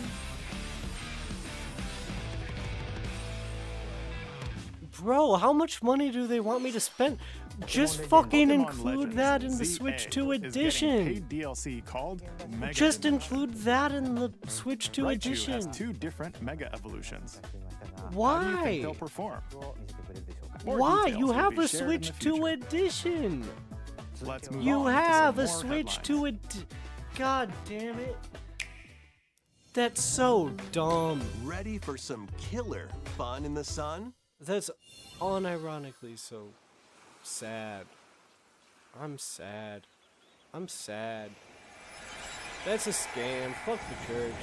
Bro, how much money do they want me to spend? Just fucking include that in the Switch 2 edition. Paid DLC called Mega Just Dimension. include that in the Switch 2 Raichu edition. has 2 different Mega Evolutions. Why? How do you think they'll perform? More Why? details You will have be a shared in Switch the 2 future. edition. Let's move You on to have some a more Switch headlines. 2 edition. God damn it. That's so dumb. Ready for some killer fun in the sun? That's unironically so sad. I'm sad. I'm sad. That's a scam. Fuck the church.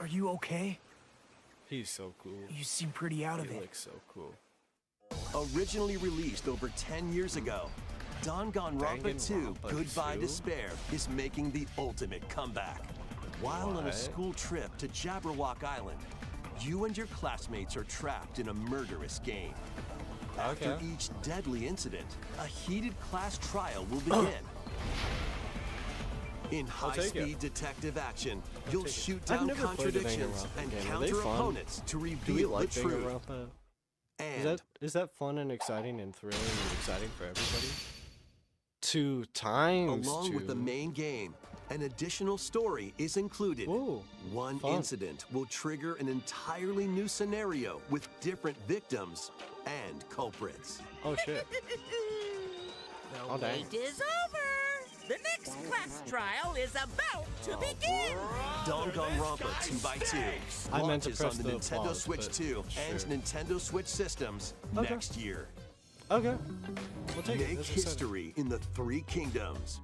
Are you okay? He's so cool. You seem pretty out of He it. looks so cool. Originally released over 10 years ago, Danganronpa 2 Goodbye 2? Despair is making the ultimate comeback. While on a What? school trip to Jabberwock Island, you and your classmates are trapped in a murderous game. After Okay. each deadly incident, a heated class trial will begin. In I'll take it. high-speed detective action, you'll take it. shoot I've down never played a contradictions Danganronpa and game. Are they counter fun? opponents to Do we reveal like the truth. Danganronpa? And Is that fun and exciting and thrilling and exciting for everybody? 2 times along with the 2. main game, an additional story is included. Ooh, One fun. incident will trigger an entirely new scenario with different victims and culprits. Oh shit. Oh dang. is over. The next class trial is about to begin. Danganronpa 2x2 I meant to launches press on the the Nintendo pause, Switch but 2 and sure. Nintendo Switch systems Okay. next year. Okay. We'll take it. Make That's exciting. history in the 3 kingdoms.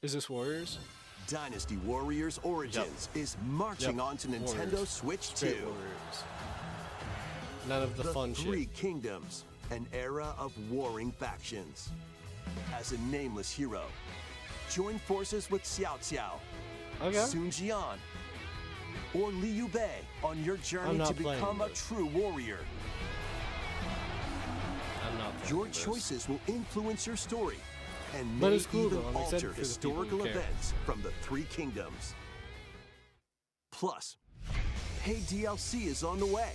Is this Warriors? Dynasty Warriors Origins is marching Yep. on to Nintendo Warriors. Switch 2. Straight Warriors. None of the fun 3 shit. Kingdoms, an era of warring factions. As a nameless hero, join forces with Xiao Xiao, Okay. Sun Jian, or Liu Bei on your journey I'm not to playing become a this. true warrior. I'm not playing Your this. choices will influence your story and But may it's cool, even though. I'm excited alter for the people historical who care. events from the 3 Kingdoms. Plus, paid DLC is on the way.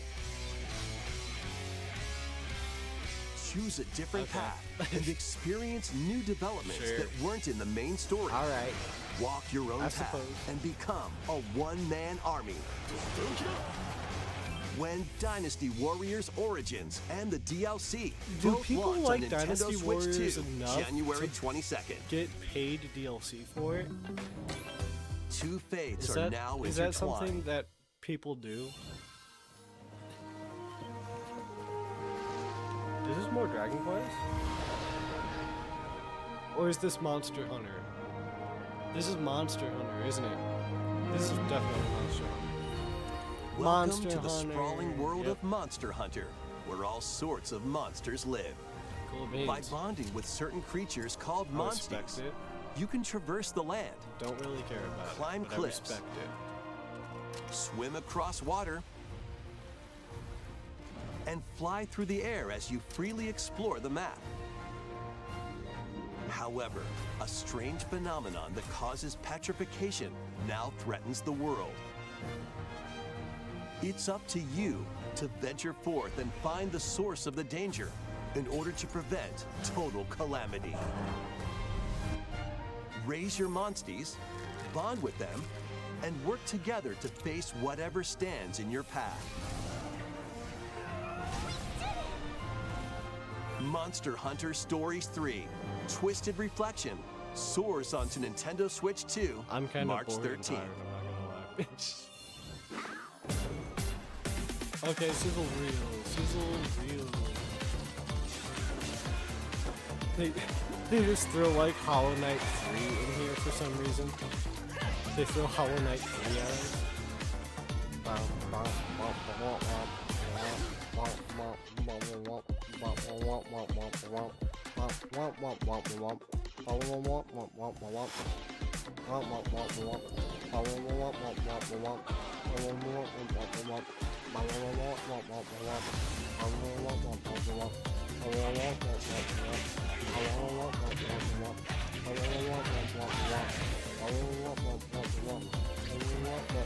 Choose a different Okay. path and experience new developments Sure. that weren't in the main story. All right. Walk your own I path suppose. and become a one-man army. When Dynasty Warriors Origins and the DLC Do both people launch like on Nintendo Dynasty Switch Warriors 2, enough January to 22nd. Get paid DLC for it? 2 fates Is are that, now is that intertwined. something that people do? Is this more Dragon Quest? Or is this Monster Hunter? This is Monster Hunter, isn't it? This is definitely Monster Hunter. Welcome Monster to the Hunter. sprawling world Yep. of Monster Hunter, where all sorts of monsters live. Cool beans. By bonding with certain creatures called I respect monsters, it. you can traverse the land, Don't really care about Climb it, but cliffs. I respect it. swim across water, and fly through the air as you freely explore the map. However, a strange phenomenon that causes petrification now threatens the world. It's up to you to venture forth and find the source of the danger in order to prevent total calamity. Raise your monsties, bond with them, and work together to face whatever stands in your path. Monster Hunter Stories 3: Twisted Reflection soars onto Nintendo Switch 2 I'm kind March of bored and 13th. tired, I'm not gonna lie. Okay, sizzle reel. They just throw like Hollow Knight 3 in here for some reason. They throw Hollow Knight 3 at us.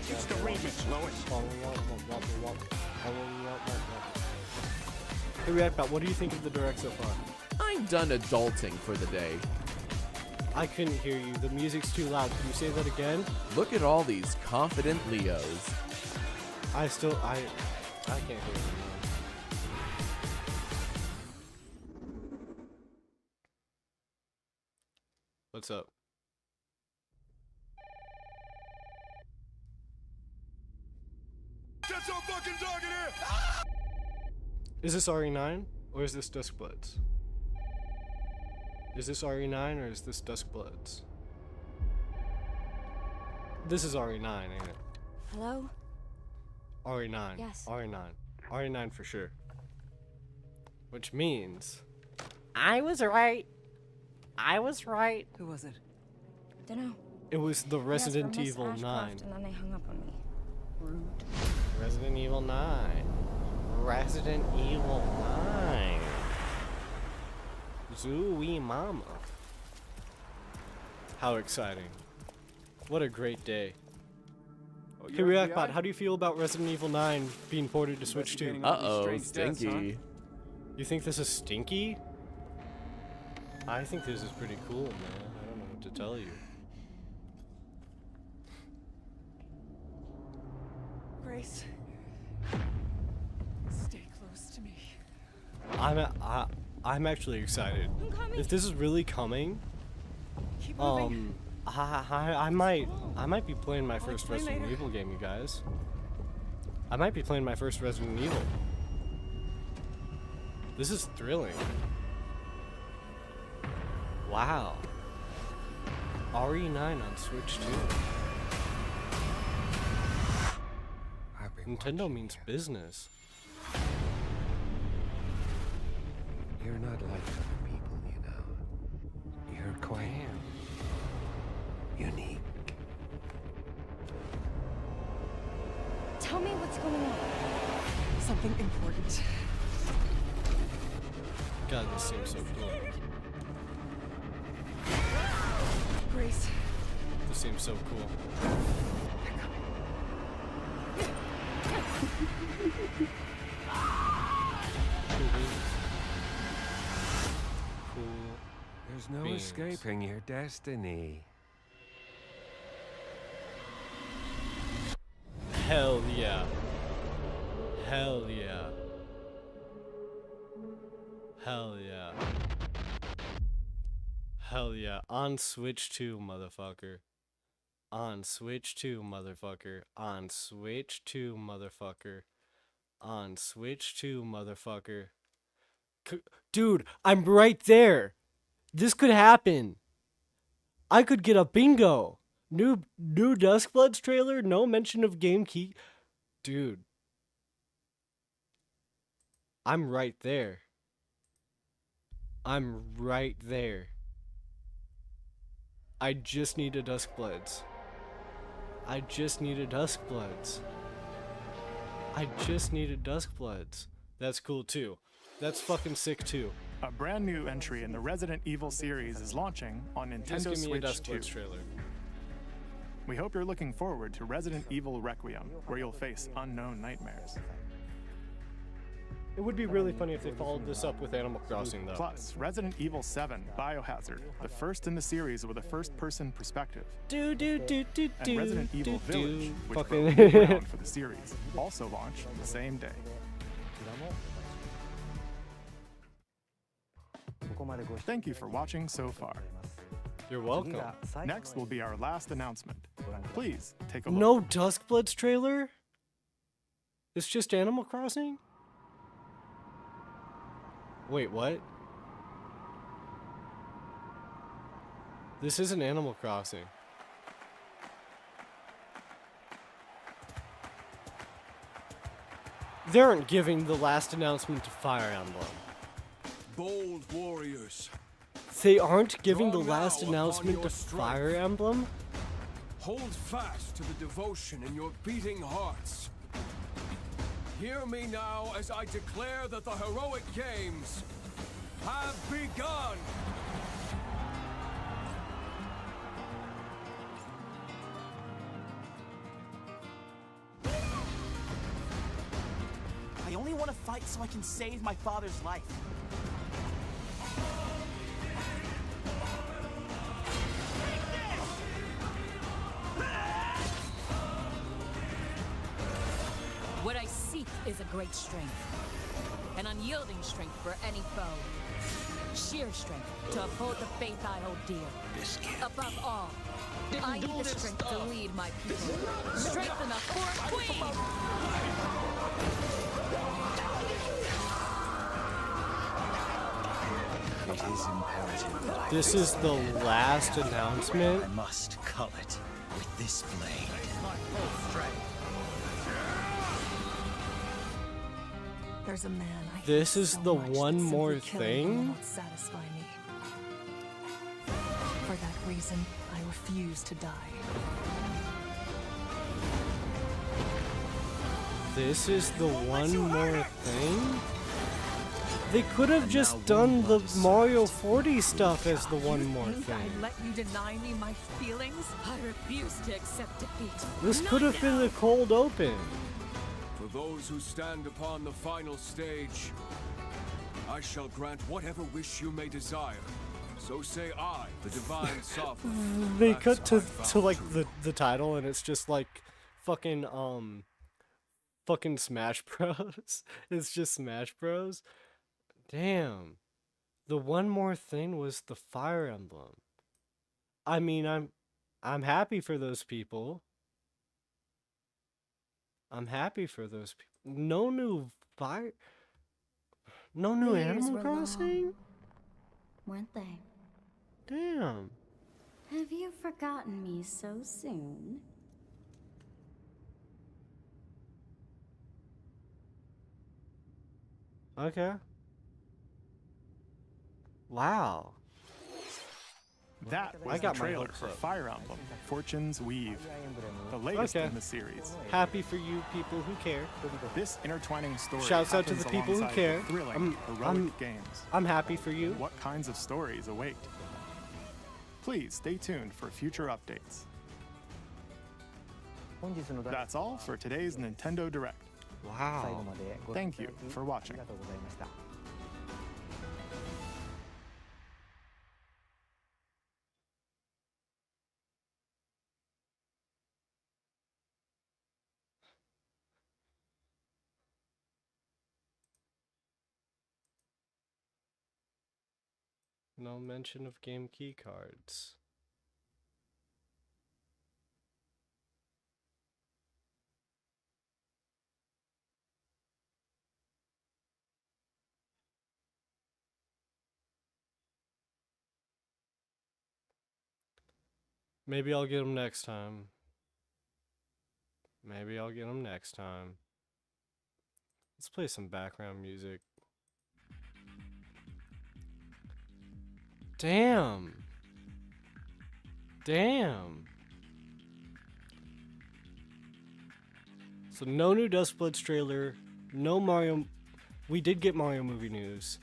It's the remix, Lois. Hey Reactbot, what do you think of the direct so far? I'm done adulting for the day. I couldn't hear you. The music's too loud. Can you say that again? Look at all these confident Leos. I can't hear you. What's up? Get some fucking dog in here! Is this RE9 or is this Duskbloods? Is this RE9 or is this Duskbloods? This is RE9, ain't it? Hello? RE9. Yes. RE9. RE9 for sure. Which means I was right. I was right. Who was it? Dunno. It was the Resident Evil 9. And then they hung up on me. Rude. Resident Evil 9. Resident Evil 9. Zooey mama. How exciting. What a great day. Hey Reactbot, how do you feel about Resident Evil 9 being ported to Switch 2? Uh-oh, stinky. You think this is stinky? I think this is pretty cool, man. I don't know what to tell you. Grace. Stay close to me. I'm actually excited. If this is really coming, Keep moving. I might be playing my first Resident Evil game, you guys. I might be playing my first Resident Evil. This is thrilling. Wow. RE9 on Switch 2. Nintendo means business. You're not like other people, you know. You're quite unique. Tell me what's going on. Something important. God, this seems so cool. Grace. This seems so cool. Cool. There's no beans. escaping your destiny. Hell yeah. Hell yeah. Hell yeah. Hell yeah. On Switch 2, motherfucker. On Switch 2, motherfucker. On Switch 2, motherfucker. On Switch 2, motherfucker. Dude, I'm right there. This could happen. I could get a bingo. New Duskbloods trailer, no mention of game key. Dude. I'm right there. I'm right there. I just need a Duskbloods. I just need a Duskbloods. I just need a Duskbloods. That's cool too. That's fucking sick too. A brand new entry in the Resident Evil series is launching on Just Nintendo give me a Switch 2. Duskbloods trailer. We hope you're looking forward to Resident Evil Requiem, where you'll face unknown nightmares. It would be really funny if they followed this up with Animal Crossing, though. Plus, Resident Evil 7 Biohazard, the first in the series with a first-person perspective. And Resident Evil Village, which Fucking- broke new ground for the series, also launched the same day. Thank you for watching so far. You're welcome. Next will be our last announcement. Please take a look. No Duskbloods trailer? It's just Animal Crossing? Wait, what? This isn't Animal Crossing. They aren't giving the last announcement to Fire Emblem. Bold warriors, They aren't giving the Draw last now upon announcement your to strength. Fire Emblem? hold fast to the devotion in your beating hearts. Hear me now as I declare that the heroic games have begun! I only want to fight so I can save my father's life. What I seek is a great strength. An unyielding strength for any foe. Sheer strength to uphold the faith I hold dear. Above all, I need the strength to lead my people. Strength enough for a queen! It is imperative that I This is the last I announcement? must cull it with this blade. There's a man I hate This is so the much that one simply more killing him thing? won't satisfy me. For that reason, I refuse to die. This is the one more thing? They could have just done the Mario 40 stuff as the one more Think thing. I'd let you deny me my feelings? I refuse to accept defeat. This Not could have been the cold open. For those who stand upon the final stage, I shall grant whatever wish you may desire. So say I, the divine sovereign. They That's cut to I vow to like the title and it's just like fucking fucking Smash Bros. It's just Smash Bros. Damn. The one more thing was the Fire Emblem. I mean, I'm happy for those people. I'm happy for those people. No new The years Animal were Crossing? long, weren't they? Damn. Have you forgotten me so soon? Okay. Wow. That was I got the my trailer hopes for up. Fire Emblem, Fortune's Weave, the latest Okay. in the series. Happy for you people who care. This intertwining story Shouts out to happens the people who alongside care. the thrilling, I'm- heroic I'm- games. I'm happy for you. What kinds of stories await? Please stay tuned for future updates. That's all for today's Nintendo Direct. Wow. Thank you for watching. No mention of game key cards. Maybe I'll get them next time. Maybe I'll get them next time. Let's play some background music. Damn. Damn. So no new Dustbloods trailer, no Mario. We did get Mario movie news.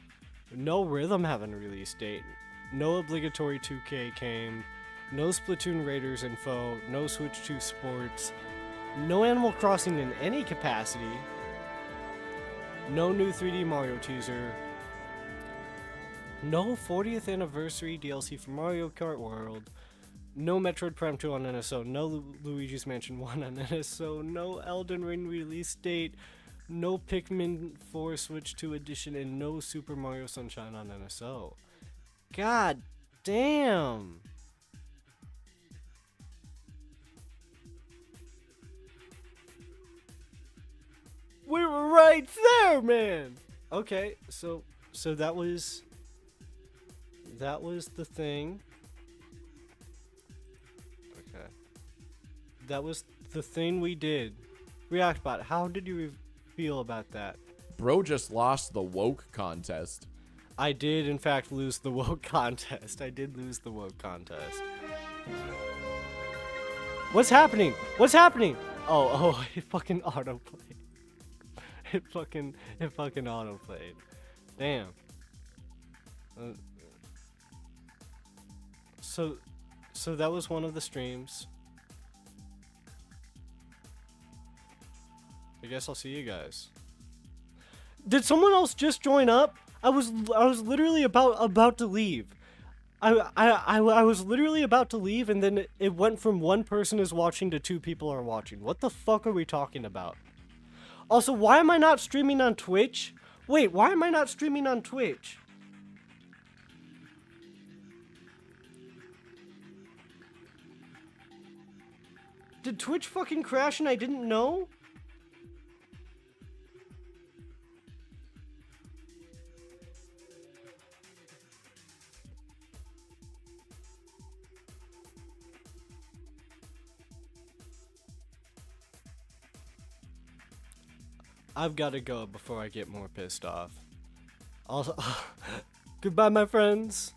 No Rhythm having a release date. No obligatory 2K came. No Splatoon Raiders info. No Switch 2 Sports. No Animal Crossing in any capacity. No new 3D Mario teaser. No 40th anniversary DLC for Mario Kart World. No Metroid Prime 2 on NSO. No Luigi's Mansion 1 on NSO. No Elden Ring release date. No Pikmin 4 Switch 2 edition. And no Super Mario Sunshine on NSO. God damn. We were right there, man. Okay, so that was the thing. Okay. That was the thing we did. ReactBot, how did you feel about that? Bro just lost the woke contest. I did, in fact, lose the woke contest. I did lose the woke contest. What's happening? What's happening? Oh, it fucking autoplayed. It fucking autoplayed. Damn. So that was one of the streams. I guess I'll see you guys. Did someone else just join up? I was literally about to leave. I was literally about to leave, and then it went from one person is watching to 2 people are watching. What the fuck are we talking about? Also, why am I not streaming on Twitch? Wait, why am I not streaming on Twitch? Did Twitch fucking crash and I didn't know? I've got to go before I get more pissed off. Also, goodbye, my friends.